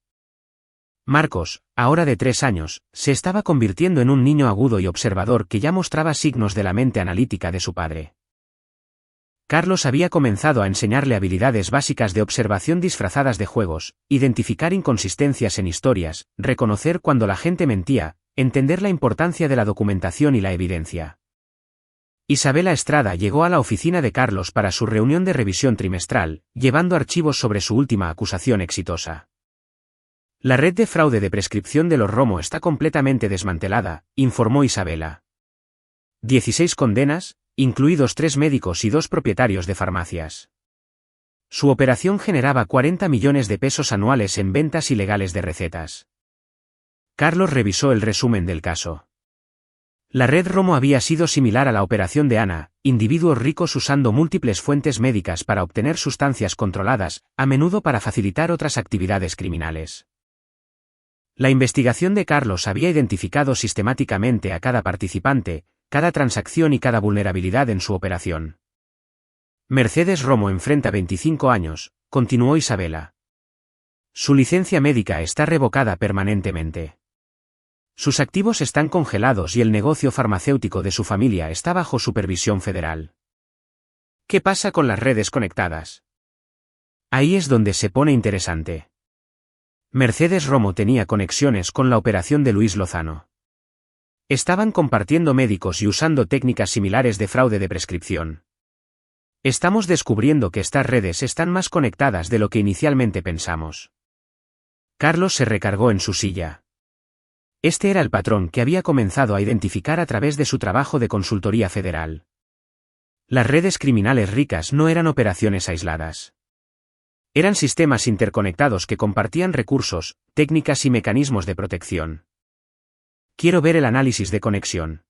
Marcos, ahora de 3 años, se estaba convirtiendo en un niño agudo y observador que ya mostraba signos de la mente analítica de su padre. Carlos había comenzado a enseñarle habilidades básicas de observación disfrazadas de juegos, identificar inconsistencias en historias, reconocer cuando la gente mentía, entender la importancia de la documentación y la evidencia. Isabela Estrada llegó a la oficina de Carlos para su reunión de revisión trimestral, llevando archivos sobre su última acusación exitosa. La red de fraude de prescripción de los Romo está completamente desmantelada, informó Isabela. 16 condenas, incluidos 3 médicos y 2 propietarios de farmacias. Su operación generaba 40 millones de pesos anuales en ventas ilegales de recetas. Carlos revisó el resumen del caso. La red Romo había sido similar a la operación de Ana, individuos ricos usando múltiples fuentes médicas para obtener sustancias controladas, a menudo para facilitar otras actividades criminales. La investigación de Carlos había identificado sistemáticamente a cada participante, cada transacción y cada vulnerabilidad en su operación. Mercedes Romo enfrenta 25 años, continuó Isabela. Su licencia médica está revocada permanentemente. Sus activos están congelados y el negocio farmacéutico de su familia está bajo supervisión federal. ¿Qué pasa con las redes conectadas? Ahí es donde se pone interesante. Mercedes Romo tenía conexiones con la operación de Luis Lozano. Estaban compartiendo médicos y usando técnicas similares de fraude de prescripción. Estamos descubriendo que estas redes están más conectadas de lo que inicialmente pensamos. Carlos se recargó en su silla. Este era el patrón que había comenzado a identificar a través de su trabajo de consultoría federal. Las redes criminales ricas no eran operaciones aisladas. Eran sistemas interconectados que compartían recursos, técnicas y mecanismos de protección. Quiero ver el análisis de conexión.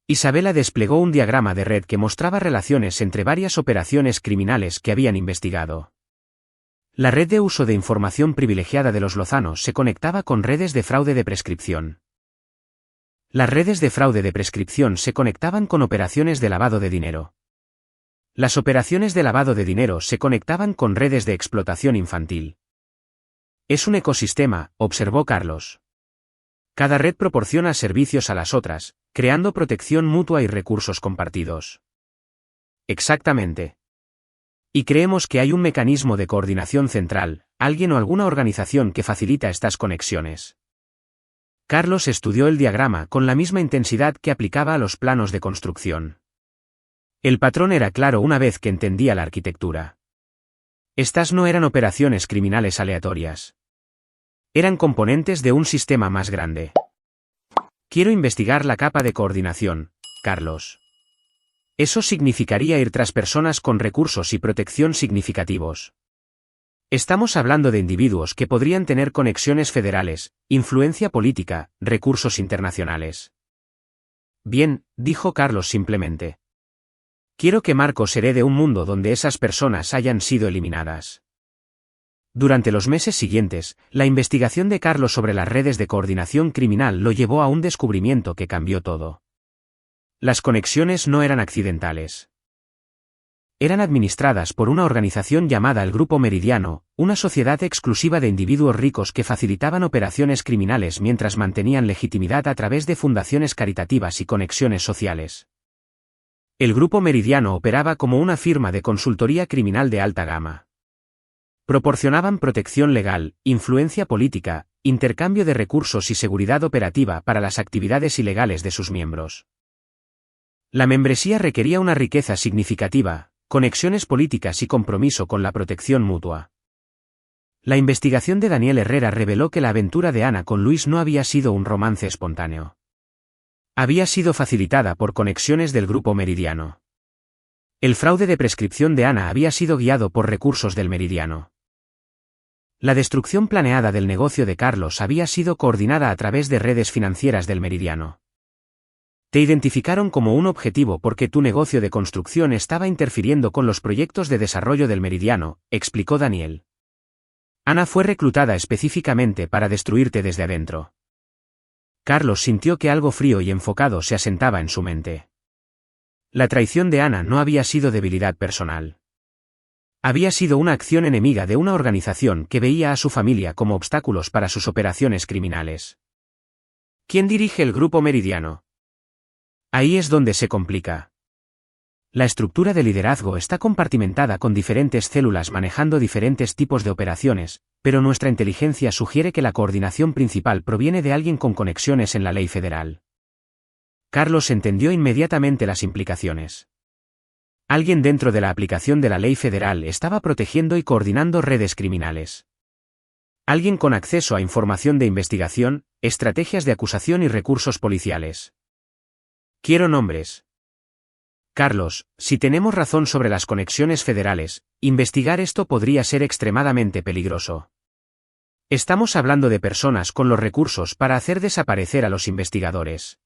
Isabela desplegó un diagrama de red que mostraba relaciones entre varias operaciones criminales que habían investigado. La red de uso de información privilegiada de los Lozano se conectaba con redes de fraude de prescripción. Las redes de fraude de prescripción se conectaban con operaciones de lavado de dinero. Las operaciones de lavado de dinero se conectaban con redes de explotación infantil. Es un ecosistema, observó Carlos. Cada red proporciona servicios a las otras, creando protección mutua y recursos compartidos. Exactamente. Y creemos que hay un mecanismo de coordinación central, alguien o alguna organización que facilita estas conexiones. Carlos estudió el diagrama con la misma intensidad que aplicaba a los planos de construcción. El patrón era claro una vez que entendía la arquitectura. Estas no eran operaciones criminales aleatorias. Eran componentes de un sistema más grande. Quiero investigar la capa de coordinación, Carlos. Eso significaría ir tras personas con recursos y protección significativos. Estamos hablando de individuos que podrían tener conexiones federales, influencia política, recursos internacionales. Bien, dijo Carlos simplemente. Quiero que Marcos herede un mundo donde esas personas hayan sido eliminadas. Durante los meses siguientes, la investigación de Carlos sobre las redes de coordinación criminal lo llevó a un descubrimiento que cambió todo. Las conexiones no eran accidentales. Eran administradas por una organización llamada el Grupo Meridiano, una sociedad exclusiva de individuos ricos que facilitaban operaciones criminales mientras mantenían legitimidad a través de fundaciones caritativas y conexiones sociales. El Grupo Meridiano operaba como una firma de consultoría criminal de alta gama. Proporcionaban protección legal, influencia política, intercambio de recursos y seguridad operativa para las actividades ilegales de sus miembros. La membresía requería una riqueza significativa, conexiones políticas y compromiso con la protección mutua. La investigación de Daniel Herrera reveló que la aventura de Ana con Luis no había sido un romance espontáneo. Había sido facilitada por conexiones del Grupo Meridiano. El fraude de prescripción de Ana había sido guiado por recursos del Meridiano. La destrucción planeada del negocio de Carlos había sido coordinada a través de redes financieras del Meridiano. Te identificaron como un objetivo porque tu negocio de construcción estaba interfiriendo con los proyectos de desarrollo del Meridiano, explicó Daniel. Ana fue reclutada específicamente para destruirte desde adentro. Carlos sintió que algo frío y enfocado se asentaba en su mente. La traición de Ana no había sido debilidad personal. Había sido una acción enemiga de una organización que veía a su familia como obstáculos para sus operaciones criminales. ¿Quién dirige el Grupo Meridiano? Ahí es donde se complica. La estructura de liderazgo está compartimentada con diferentes células manejando diferentes tipos de operaciones, pero nuestra inteligencia sugiere que la coordinación principal proviene de alguien con conexiones en la ley federal. Carlos entendió inmediatamente las implicaciones. Alguien dentro de la aplicación de la ley federal estaba protegiendo y coordinando redes criminales. Alguien con acceso a información de investigación, estrategias de acusación y recursos policiales. Quiero nombres. Carlos, si tenemos razón sobre las conexiones federales, investigar esto podría ser extremadamente peligroso. Estamos hablando de personas con los recursos para hacer desaparecer a los investigadores.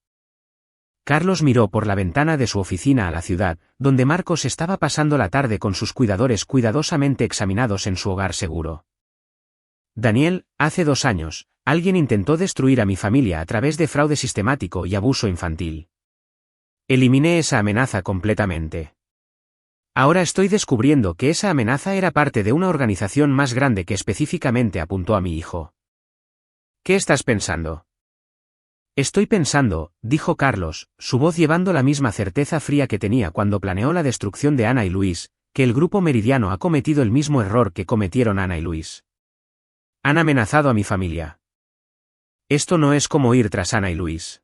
Carlos miró por la ventana de su oficina a la ciudad, donde Marcos estaba pasando la tarde con sus cuidadores cuidadosamente examinados en su hogar seguro. Daniel, hace 2 años, alguien intentó destruir a mi familia a través de fraude sistemático y abuso infantil. Eliminé esa amenaza completamente. Ahora estoy descubriendo que esa amenaza era parte de una organización más grande que específicamente apuntó a mi hijo. ¿Qué estás pensando? Estoy pensando, dijo Carlos, su voz llevando la misma certeza fría que tenía cuando planeó la destrucción de Ana y Luis, que el Grupo Meridiano ha cometido el mismo error que cometieron Ana y Luis. Han amenazado a mi familia. Esto no es como ir tras Ana y Luis.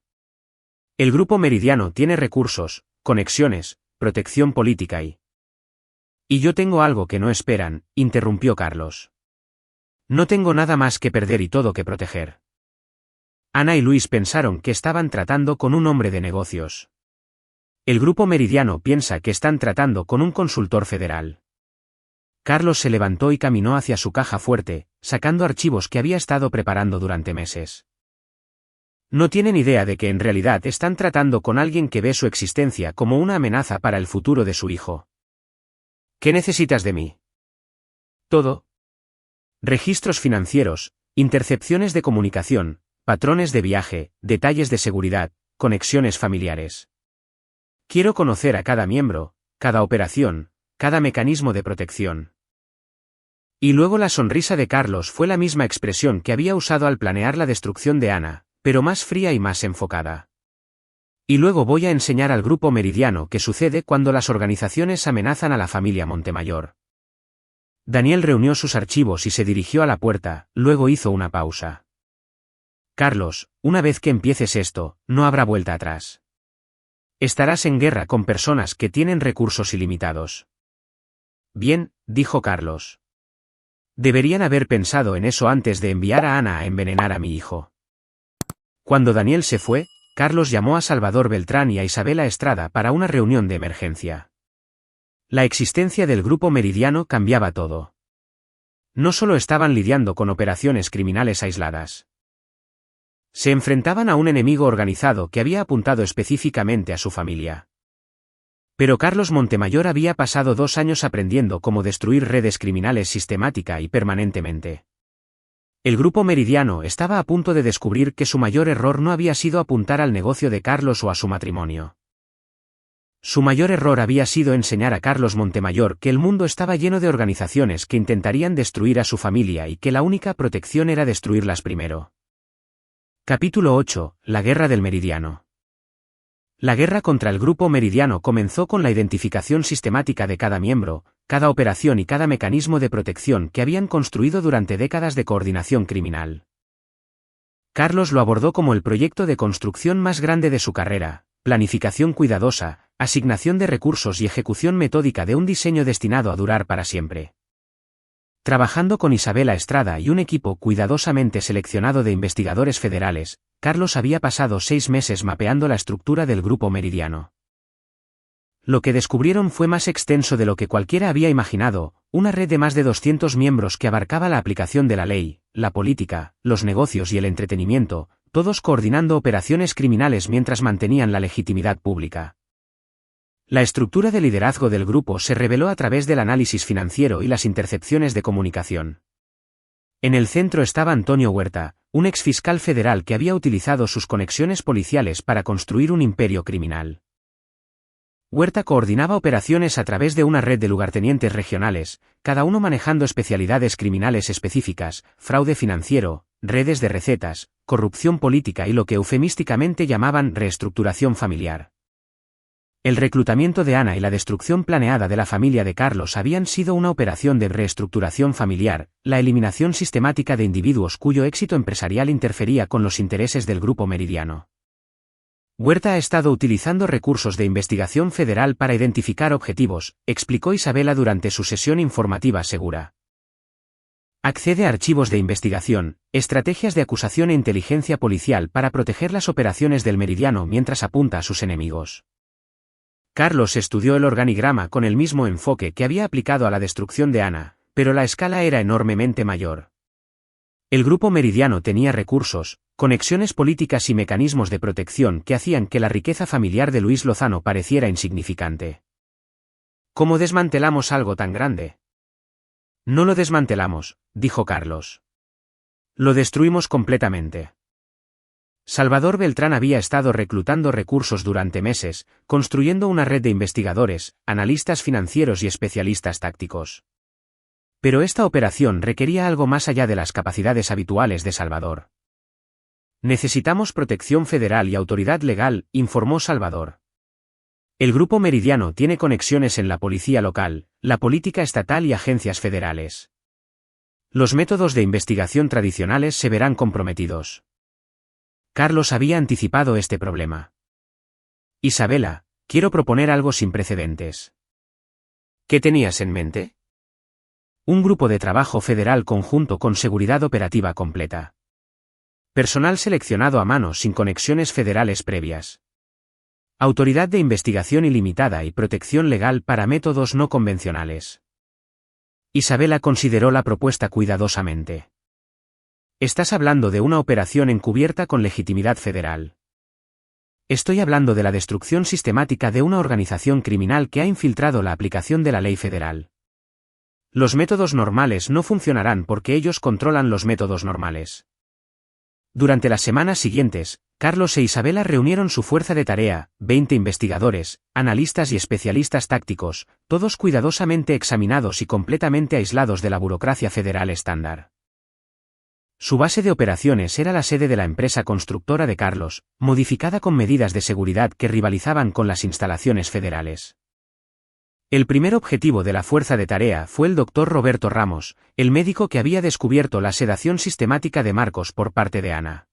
El Grupo Meridiano tiene recursos, conexiones, protección política y yo tengo algo que no esperan, interrumpió Carlos. No tengo nada más que perder y todo que proteger. Ana y Luis pensaron que estaban tratando con un hombre de negocios. El Grupo Meridiano piensa que están tratando con un consultor federal. Carlos se levantó y caminó hacia su caja fuerte, sacando archivos que había estado preparando durante meses. No tienen idea de que en realidad están tratando con alguien que ve su existencia como una amenaza para el futuro de su hijo. ¿Qué necesitas de mí? Todo. Registros financieros, intercepciones de comunicación, patrones de viaje, detalles de seguridad, conexiones familiares. Quiero conocer a cada miembro, cada operación, cada mecanismo de protección. Y luego la sonrisa de Carlos fue la misma expresión que había usado al planear la destrucción de Ana, pero más fría y más enfocada. Y luego voy a enseñar al Grupo Meridiano qué sucede cuando las organizaciones amenazan a la familia Montemayor. Daniel reunió sus archivos y se dirigió a la puerta, luego hizo una pausa. Carlos, una vez que empieces esto, no habrá vuelta atrás. Estarás en guerra con personas que tienen recursos ilimitados. Bien, dijo Carlos. Deberían haber pensado en eso antes de enviar a Ana a envenenar a mi hijo. Cuando Daniel se fue, Carlos llamó a Salvador Beltrán y a Isabela Estrada para una reunión de emergencia. La existencia del Grupo Meridiano cambiaba todo. No solo estaban lidiando con operaciones criminales aisladas. Se enfrentaban a un enemigo organizado que había apuntado específicamente a su familia. Pero Carlos Montemayor había pasado 2 años aprendiendo cómo destruir redes criminales sistemática y permanentemente. El Grupo Meridiano estaba a punto de descubrir que su mayor error no había sido apuntar al negocio de Carlos o a su matrimonio. Su mayor error había sido enseñar a Carlos Montemayor que el mundo estaba lleno de organizaciones que intentarían destruir a su familia y que la única protección era destruirlas primero. Capítulo 8. La Guerra del Meridiano. La guerra contra el Grupo Meridiano comenzó con la identificación sistemática de cada miembro, cada operación y cada mecanismo de protección que habían construido durante décadas de coordinación criminal. Carlos lo abordó como el proyecto de construcción más grande de su carrera: planificación cuidadosa, asignación de recursos y ejecución metódica de un diseño destinado a durar para siempre. Trabajando con Isabela Estrada y un equipo cuidadosamente seleccionado de investigadores federales, Carlos había pasado 6 meses mapeando la estructura del Grupo Meridiano. Lo que descubrieron fue más extenso de lo que cualquiera había imaginado: una red de más de 200 miembros que abarcaba la aplicación de la ley, la política, los negocios y el entretenimiento, todos coordinando operaciones criminales mientras mantenían la legitimidad pública. La estructura de liderazgo del grupo se reveló a través del análisis financiero y las intercepciones de comunicación. En el centro estaba Antonio Huerta, un exfiscal federal que había utilizado sus conexiones policiales para construir un imperio criminal. Huerta coordinaba operaciones a través de una red de lugartenientes regionales, cada uno manejando especialidades criminales específicas: fraude financiero, redes de recetas, corrupción política y lo que eufemísticamente llamaban reestructuración familiar. El reclutamiento de Ana y la destrucción planeada de la familia de Carlos habían sido una operación de reestructuración familiar, la eliminación sistemática de individuos cuyo éxito empresarial interfería con los intereses del Grupo Meridiano. Huerta ha estado utilizando recursos de investigación federal para identificar objetivos, explicó Isabela durante su sesión informativa segura. Accede a archivos de investigación, estrategias de acusación e inteligencia policial para proteger las operaciones del Meridiano mientras apunta a sus enemigos. Carlos estudió el organigrama con el mismo enfoque que había aplicado a la destrucción de Ana, pero la escala era enormemente mayor. El Grupo Meridiano tenía recursos, conexiones políticas y mecanismos de protección que hacían que la riqueza familiar de Luis Lozano pareciera insignificante. ¿Cómo desmantelamos algo tan grande? No lo desmantelamos, dijo Carlos. Lo destruimos completamente. Salvador Beltrán había estado reclutando recursos durante meses, construyendo una red de investigadores, analistas financieros y especialistas tácticos. Pero esta operación requería algo más allá de las capacidades habituales de Salvador. Necesitamos protección federal y autoridad legal, informó Salvador. El Grupo Meridiano tiene conexiones en la policía local, la política estatal y agencias federales. Los métodos de investigación tradicionales se verán comprometidos. Carlos había anticipado este problema. Isabela, quiero proponer algo sin precedentes. ¿Qué tenías en mente? Un grupo de trabajo federal conjunto con seguridad operativa completa. Personal seleccionado a mano sin conexiones federales previas. Autoridad de investigación ilimitada y protección legal para métodos no convencionales. Isabela consideró la propuesta cuidadosamente. Estás hablando de una operación encubierta con legitimidad federal. Estoy hablando de la destrucción sistemática de una organización criminal que ha infiltrado la aplicación de la ley federal. Los métodos normales no funcionarán porque ellos controlan los métodos normales. Durante las semanas siguientes, Carlos e Isabela reunieron su fuerza de tarea: 20 investigadores, analistas y especialistas tácticos, todos cuidadosamente examinados y completamente aislados de la burocracia federal estándar. Su base de operaciones era la sede de la empresa constructora de Carlos, modificada con medidas de seguridad que rivalizaban con las instalaciones federales. El primer objetivo de la fuerza de tarea fue el doctor Roberto Ramos, el médico que había descubierto la sedación sistemática de Marcos por parte de Ana.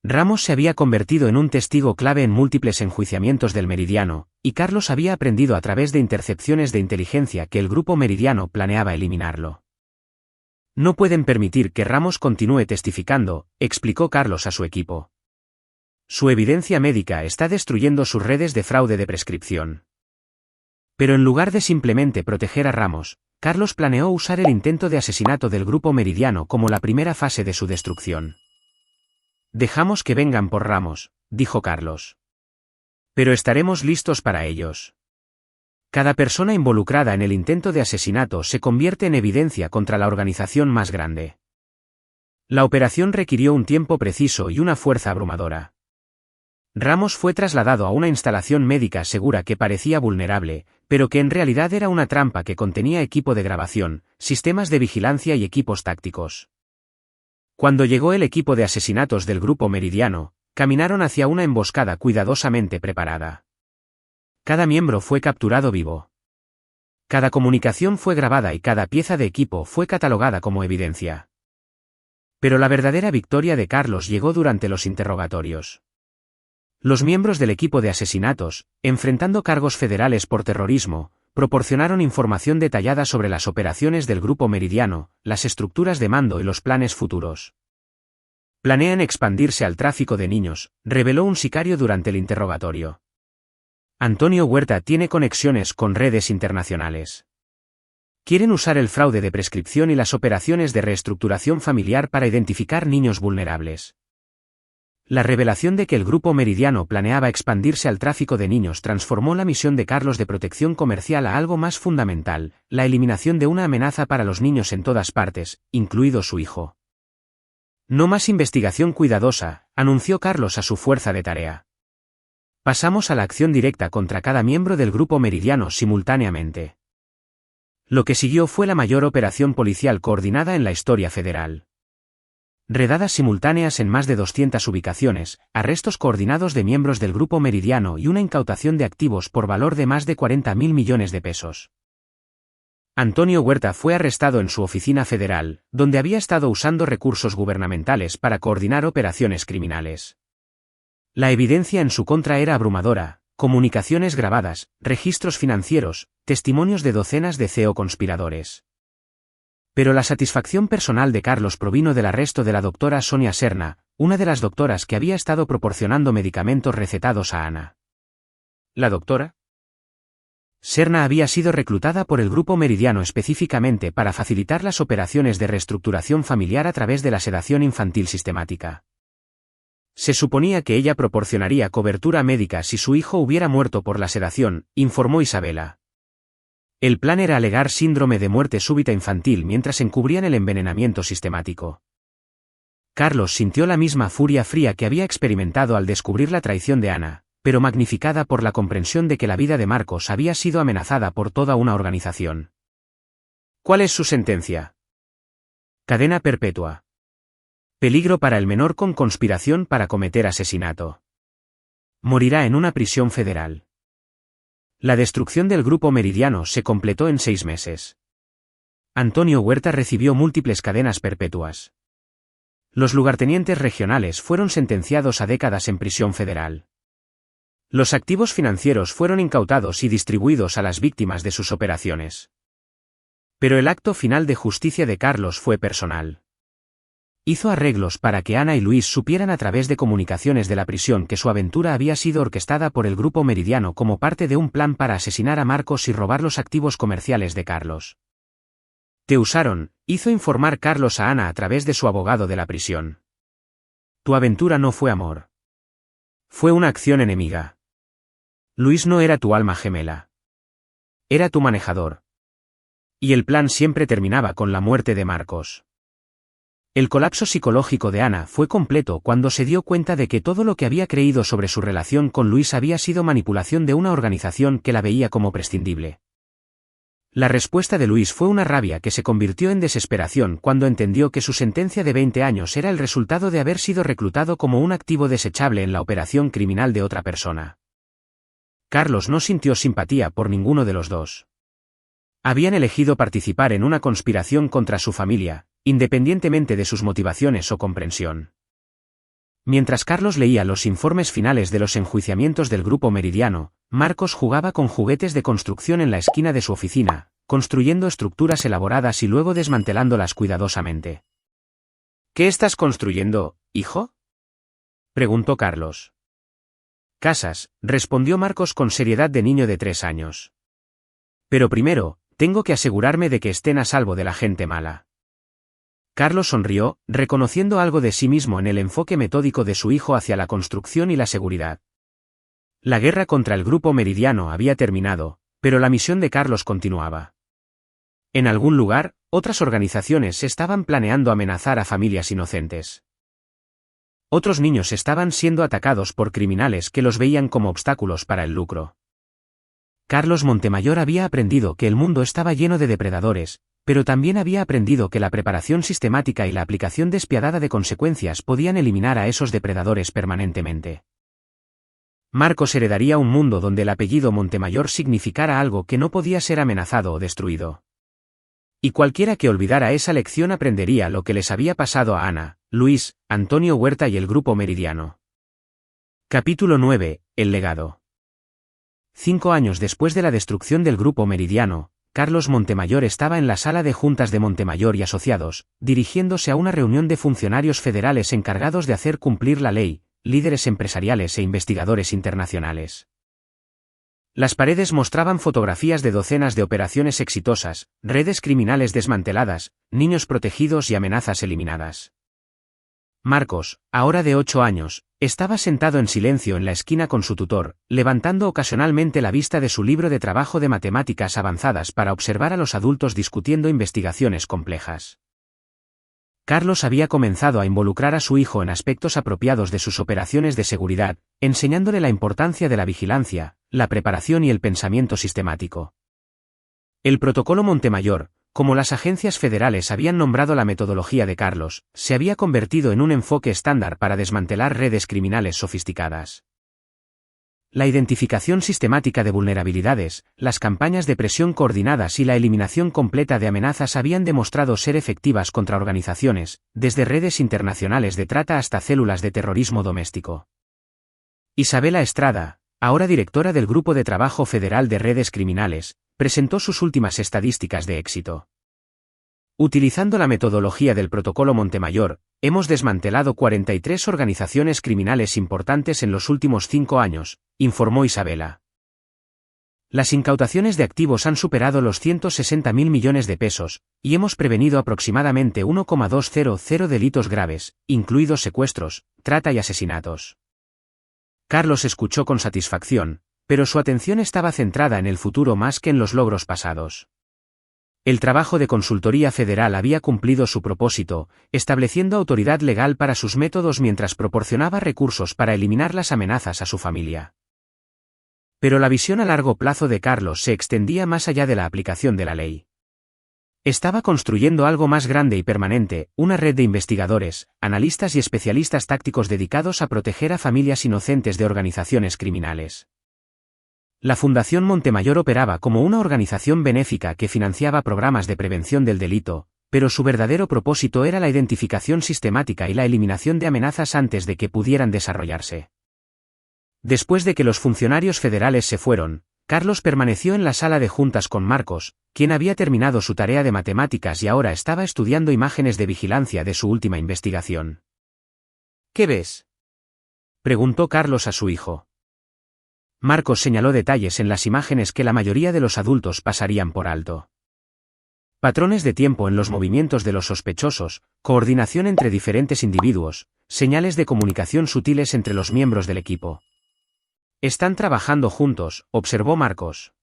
Ramos se había convertido en un testigo clave en múltiples enjuiciamientos del Meridiano, y Carlos había aprendido a través de intercepciones de inteligencia que el Grupo Meridiano planeaba eliminarlo. No pueden permitir que Ramos continúe testificando, explicó Carlos a su equipo. Su evidencia médica está destruyendo sus redes de fraude de prescripción. Pero en lugar de simplemente proteger a Ramos, Carlos planeó usar el intento de asesinato del Grupo Meridiano como la primera fase de su destrucción. Dejamos que vengan por Ramos, dijo Carlos. Pero estaremos listos para ellos. Cada persona involucrada en el intento de asesinato se convierte en evidencia contra la organización más grande. La operación requirió un tiempo preciso y una fuerza abrumadora. Ramos fue trasladado a una instalación médica segura que parecía vulnerable, pero que en realidad era una trampa que contenía equipo de grabación, sistemas de vigilancia y equipos tácticos. Cuando llegó el equipo de asesinatos del Grupo Meridiano, caminaron hacia una emboscada cuidadosamente preparada. Cada miembro fue capturado vivo. Cada comunicación fue grabada y cada pieza de equipo fue catalogada como evidencia. Pero la verdadera victoria de Carlos llegó durante los interrogatorios. Los miembros del equipo de asesinatos, enfrentando cargos federales por terrorismo, proporcionaron información detallada sobre las operaciones del Grupo Meridiano, las estructuras de mando y los planes futuros. Planean expandirse al tráfico de niños, reveló un sicario durante el interrogatorio. Antonio Huerta tiene conexiones con redes internacionales. Quieren usar el fraude de prescripción y las operaciones de reestructuración familiar para identificar niños vulnerables. La revelación de que el Grupo Meridiano planeaba expandirse al tráfico de niños transformó la misión de Carlos de protección comercial a algo más fundamental, la eliminación de una amenaza para los niños en todas partes, incluido su hijo. No más investigación cuidadosa, anunció Carlos a su fuerza de tarea. Pasamos a la acción directa contra cada miembro del Grupo Meridiano simultáneamente. Lo que siguió fue la mayor operación policial coordinada en la historia federal. Redadas simultáneas en más de 200 ubicaciones, arrestos coordinados de miembros del Grupo Meridiano y una incautación de activos por valor de más de 40.000 millones de pesos. Antonio Huerta fue arrestado en su oficina federal, donde había estado usando recursos gubernamentales para coordinar operaciones criminales. La evidencia en su contra era abrumadora: comunicaciones grabadas, registros financieros, testimonios de docenas de CEO conspiradores. Pero la satisfacción personal de Carlos provino del arresto de la doctora Sonia Serna, una de las doctoras que había estado proporcionando medicamentos recetados a Ana. ¿La doctora? Serna había sido reclutada por el Grupo Meridiano específicamente para facilitar las operaciones de reestructuración familiar a través de la sedación infantil sistemática. Se suponía que ella proporcionaría cobertura médica si su hijo hubiera muerto por la sedación, informó Isabela. El plan era alegar síndrome de muerte súbita infantil mientras encubrían el envenenamiento sistemático. Carlos sintió la misma furia fría que había experimentado al descubrir la traición de Ana, pero magnificada por la comprensión de que la vida de Marcos había sido amenazada por toda una organización. ¿Cuál es su sentencia? Cadena perpetua. Peligro para el menor con conspiración para cometer asesinato. Morirá en una prisión federal. La destrucción del Grupo Meridiano se completó en 6 meses. Antonio Huerta recibió múltiples cadenas perpetuas. Los lugartenientes regionales fueron sentenciados a décadas en prisión federal. Los activos financieros fueron incautados y distribuidos a las víctimas de sus operaciones. Pero el acto final de justicia de Carlos fue personal. Hizo arreglos para que Ana y Luis supieran a través de comunicaciones de la prisión que su aventura había sido orquestada por el Grupo Meridiano como parte de un plan para asesinar a Marcos y robar los activos comerciales de Carlos. Te usaron, hizo informar Carlos a Ana a través de su abogado de la prisión. Tu aventura no fue amor. Fue una acción enemiga. Luis no era tu alma gemela. Era tu manejador. Y el plan siempre terminaba con la muerte de Marcos. El colapso psicológico de Ana fue completo cuando se dio cuenta de que todo lo que había creído sobre su relación con Luis había sido manipulación de una organización que la veía como prescindible. La respuesta de Luis fue una rabia que se convirtió en desesperación cuando entendió que su sentencia de 20 años era el resultado de haber sido reclutado como un activo desechable en la operación criminal de otra persona. Carlos no sintió simpatía por ninguno de los dos. Habían elegido participar en una conspiración contra su familia, independientemente de sus motivaciones o comprensión. Mientras Carlos leía los informes finales de los enjuiciamientos del Grupo Meridiano, Marcos jugaba con juguetes de construcción en la esquina de su oficina, construyendo estructuras elaboradas y luego desmantelándolas cuidadosamente. ¿Qué estás construyendo, hijo?, preguntó Carlos. Casas, respondió Marcos con seriedad de niño de 3 años. Pero primero, tengo que asegurarme de que estén a salvo de la gente mala. Carlos sonrió, reconociendo algo de sí mismo en el enfoque metódico de su hijo hacia la construcción y la seguridad. La guerra contra el Grupo Meridiano había terminado, pero la misión de Carlos continuaba. En algún lugar, otras organizaciones estaban planeando amenazar a familias inocentes. Otros niños estaban siendo atacados por criminales que los veían como obstáculos para el lucro. Carlos Montemayor había aprendido que el mundo estaba lleno de depredadores, pero también había aprendido que la preparación sistemática y la aplicación despiadada de consecuencias podían eliminar a esos depredadores permanentemente. Marcos heredaría un mundo donde el apellido Montemayor significara algo que no podía ser amenazado o destruido. Y cualquiera que olvidara esa lección aprendería lo que les había pasado a Ana, Luis, Antonio Huerta y el Grupo Meridiano. Capítulo 9. El legado. 5 años después de la destrucción del Grupo Meridiano, Carlos Montemayor estaba en la sala de juntas de Montemayor y Asociados, dirigiéndose a una reunión de funcionarios federales encargados de hacer cumplir la ley, líderes empresariales e investigadores internacionales. Las paredes mostraban fotografías de docenas de operaciones exitosas, redes criminales desmanteladas, niños protegidos y amenazas eliminadas. Marcos, ahora de 8 años, estaba sentado en silencio en la esquina con su tutor, levantando ocasionalmente la vista de su libro de trabajo de matemáticas avanzadas para observar a los adultos discutiendo investigaciones complejas. Carlos había comenzado a involucrar a su hijo en aspectos apropiados de sus operaciones de seguridad, enseñándole la importancia de la vigilancia, la preparación y el pensamiento sistemático. El protocolo Montemayor, como las agencias federales habían nombrado la metodología de Carlos, se había convertido en un enfoque estándar para desmantelar redes criminales sofisticadas. La identificación sistemática de vulnerabilidades, las campañas de presión coordinadas y la eliminación completa de amenazas habían demostrado ser efectivas contra organizaciones, desde redes internacionales de trata hasta células de terrorismo doméstico. Isabela Estrada, ahora directora del Grupo de Trabajo Federal de Redes Criminales, presentó sus últimas estadísticas de éxito. Utilizando la metodología del protocolo Montemayor, hemos desmantelado 43 organizaciones criminales importantes en los últimos 5 años, informó Isabela. Las incautaciones de activos han superado los 160.000 millones de pesos, y hemos prevenido aproximadamente 1,200 delitos graves, incluidos secuestros, trata y asesinatos. Carlos escuchó con satisfacción, pero su atención estaba centrada en el futuro más que en los logros pasados. El trabajo de consultoría federal había cumplido su propósito, estableciendo autoridad legal para sus métodos mientras proporcionaba recursos para eliminar las amenazas a su familia. Pero la visión a largo plazo de Carlos se extendía más allá de la aplicación de la ley. Estaba construyendo algo más grande y permanente, una red de investigadores, analistas y especialistas tácticos dedicados a proteger a familias inocentes de organizaciones criminales. La Fundación Montemayor operaba como una organización benéfica que financiaba programas de prevención del delito, pero su verdadero propósito era la identificación sistemática y la eliminación de amenazas antes de que pudieran desarrollarse. Después de que los funcionarios federales se fueron, Carlos permaneció en la sala de juntas con Marcos, quien había terminado su tarea de matemáticas y ahora estaba estudiando imágenes de vigilancia de su última investigación. ¿Qué ves?, preguntó Carlos a su hijo. Marcos señaló detalles en las imágenes que la mayoría de los adultos pasarían por alto. Patrones de tiempo en los movimientos de los sospechosos, coordinación entre diferentes individuos, señales de comunicación sutiles entre los miembros del equipo. Están trabajando juntos, observó Marcos.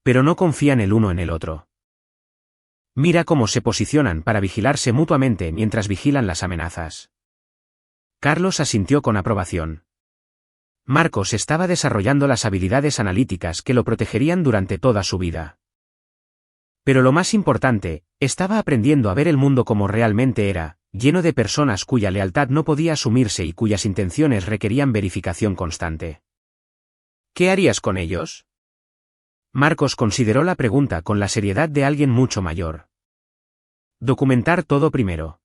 Pero no confían el uno en el otro. Mira cómo se posicionan para vigilarse mutuamente mientras vigilan las amenazas. Carlos asintió con aprobación. Marcos estaba desarrollando las habilidades analíticas que lo protegerían durante toda su vida. Pero lo más importante, estaba aprendiendo a ver el mundo como realmente era, lleno de personas cuya lealtad no podía asumirse y cuyas intenciones requerían verificación constante. ¿Qué harías con ellos?, Marcos consideró la pregunta con la seriedad de alguien mucho mayor. Documentar todo primero.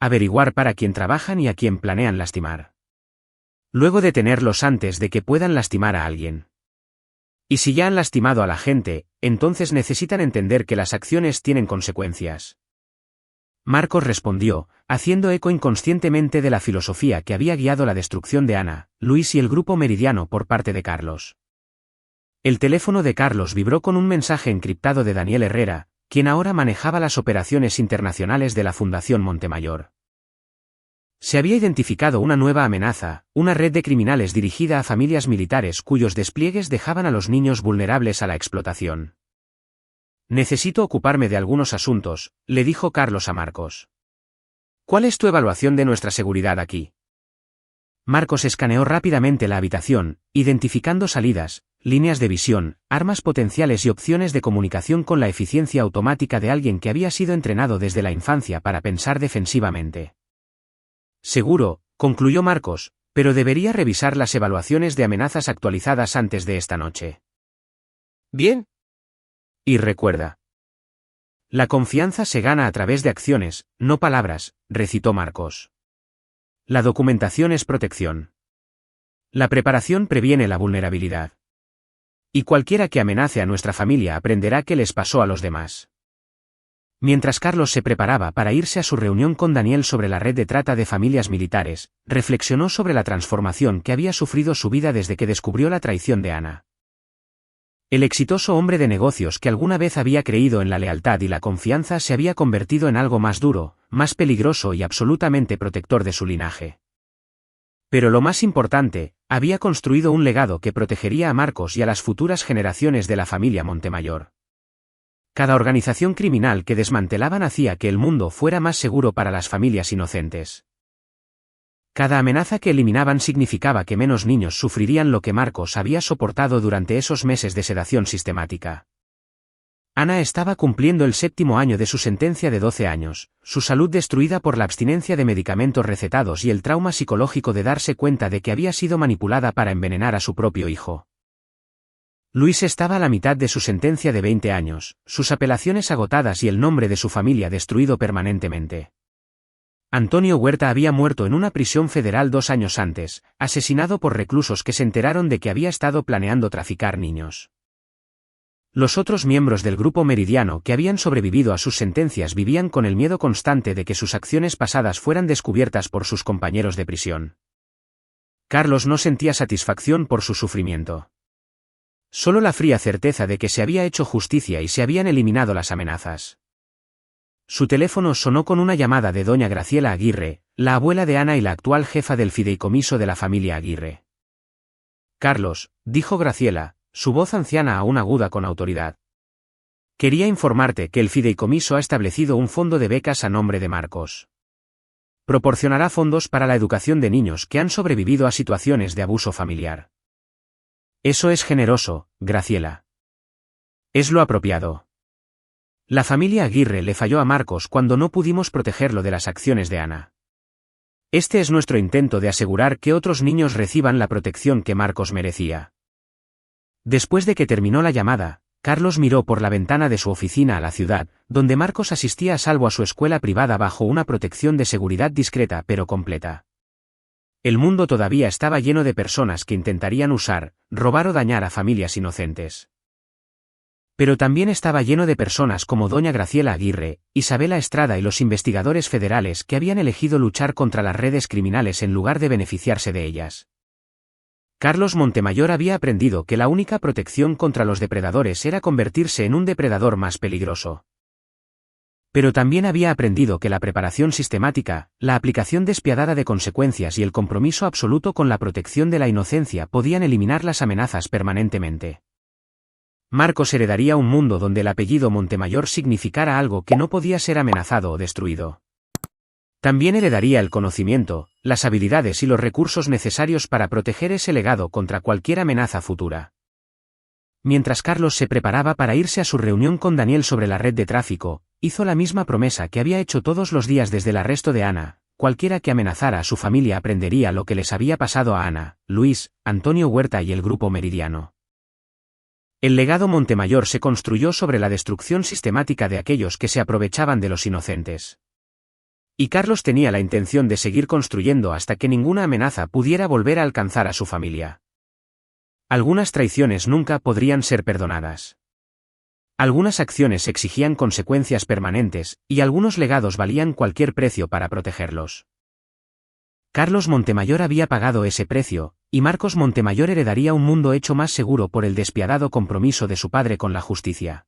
Averiguar para quién trabajan y a quién planean lastimar. Luego detenerlos antes de que puedan lastimar a alguien. Y si ya han lastimado a la gente, entonces necesitan entender que las acciones tienen consecuencias. Marcos respondió, haciendo eco inconscientemente de la filosofía que había guiado la destrucción de Ana, Luis y el grupo Meridiano por parte de Carlos. El teléfono de Carlos vibró con un mensaje encriptado de Daniel Herrera, quien ahora manejaba las operaciones internacionales de la Fundación Montemayor. Se había identificado una nueva amenaza, una red de criminales dirigida a familias militares cuyos despliegues dejaban a los niños vulnerables a la explotación. Necesito ocuparme de algunos asuntos, le dijo Carlos a Marcos. ¿Cuál es tu evaluación de nuestra seguridad aquí? Marcos escaneó rápidamente la habitación, identificando salidas, líneas de visión, armas potenciales y opciones de comunicación con la eficiencia automática de alguien que había sido entrenado desde la infancia para pensar defensivamente. Seguro, concluyó Marcos, pero debería revisar las evaluaciones de amenazas actualizadas antes de esta noche. Bien. Y recuerda. La confianza se gana a través de acciones, no palabras, recitó Marcos. La documentación es protección. La preparación previene la vulnerabilidad. Y cualquiera que amenace a nuestra familia aprenderá qué les pasó a los demás. Mientras Carlos se preparaba para irse a su reunión con Daniel sobre la red de trata de familias militares, reflexionó sobre la transformación que había sufrido su vida desde que descubrió la traición de Ana. El exitoso hombre de negocios que alguna vez había creído en la lealtad y la confianza se había convertido en algo más duro, más peligroso y absolutamente protector de su linaje. Pero lo más importante, había construido un legado que protegería a Marcos y a las futuras generaciones de la familia Montemayor. Cada organización criminal que desmantelaban hacía que el mundo fuera más seguro para las familias inocentes. Cada amenaza que eliminaban significaba que menos niños sufrirían lo que Marcos había soportado durante esos meses de sedación sistemática. Ana estaba cumpliendo el 7º año de su sentencia de 12 años, su salud destruida por la abstinencia de medicamentos recetados y el trauma psicológico de darse cuenta de que había sido manipulada para envenenar a su propio hijo. Luis estaba a la mitad de su sentencia de 20 años, sus apelaciones agotadas y el nombre de su familia destruido permanentemente. Antonio Huerta había muerto en una prisión federal 2 años antes, asesinado por reclusos que se enteraron de que había estado planeando traficar niños. Los otros miembros del grupo Meridiano que habían sobrevivido a sus sentencias vivían con el miedo constante de que sus acciones pasadas fueran descubiertas por sus compañeros de prisión. Carlos no sentía satisfacción por su sufrimiento. Solo la fría certeza de que se había hecho justicia y se habían eliminado las amenazas. Su teléfono sonó con una llamada de doña Graciela Aguirre, la abuela de Ana y la actual jefa del fideicomiso de la familia Aguirre. Carlos, dijo Graciela, su voz anciana aún aguda con autoridad. Quería informarte que el fideicomiso ha establecido un fondo de becas a nombre de Marcos. Proporcionará fondos para la educación de niños que han sobrevivido a situaciones de abuso familiar. Eso es generoso, Graciela. Es lo apropiado. La familia Aguirre le falló a Marcos cuando no pudimos protegerlo de las acciones de Ana. Este es nuestro intento de asegurar que otros niños reciban la protección que Marcos merecía. Después de que terminó la llamada, Carlos miró por la ventana de su oficina a la ciudad, donde Marcos asistía a salvo a su escuela privada bajo una protección de seguridad discreta pero completa. El mundo todavía estaba lleno de personas que intentarían usar, robar o dañar a familias inocentes. Pero también estaba lleno de personas como doña Graciela Aguirre, Isabela Estrada y los investigadores federales que habían elegido luchar contra las redes criminales en lugar de beneficiarse de ellas. Carlos Montemayor había aprendido que la única protección contra los depredadores era convertirse en un depredador más peligroso. Pero también había aprendido que la preparación sistemática, la aplicación despiadada de consecuencias y el compromiso absoluto con la protección de la inocencia podían eliminar las amenazas permanentemente. Marcos heredaría un mundo donde el apellido Montemayor significara algo que no podía ser amenazado o destruido. También heredaría el conocimiento, las habilidades y los recursos necesarios para proteger ese legado contra cualquier amenaza futura. Mientras Carlos se preparaba para irse a su reunión con Daniel sobre la red de tráfico, hizo la misma promesa que había hecho todos los días desde el arresto de Ana: cualquiera que amenazara a su familia aprendería lo que les había pasado a Ana, Luis, Antonio Huerta y el grupo Meridiano. El legado Montemayor se construyó sobre la destrucción sistemática de aquellos que se aprovechaban de los inocentes. Y Carlos tenía la intención de seguir construyendo hasta que ninguna amenaza pudiera volver a alcanzar a su familia. Algunas traiciones nunca podrían ser perdonadas. Algunas acciones exigían consecuencias permanentes, y algunos legados valían cualquier precio para protegerlos. Carlos Montemayor había pagado ese precio, y Marcos Montemayor heredaría un mundo hecho más seguro por el despiadado compromiso de su padre con la justicia.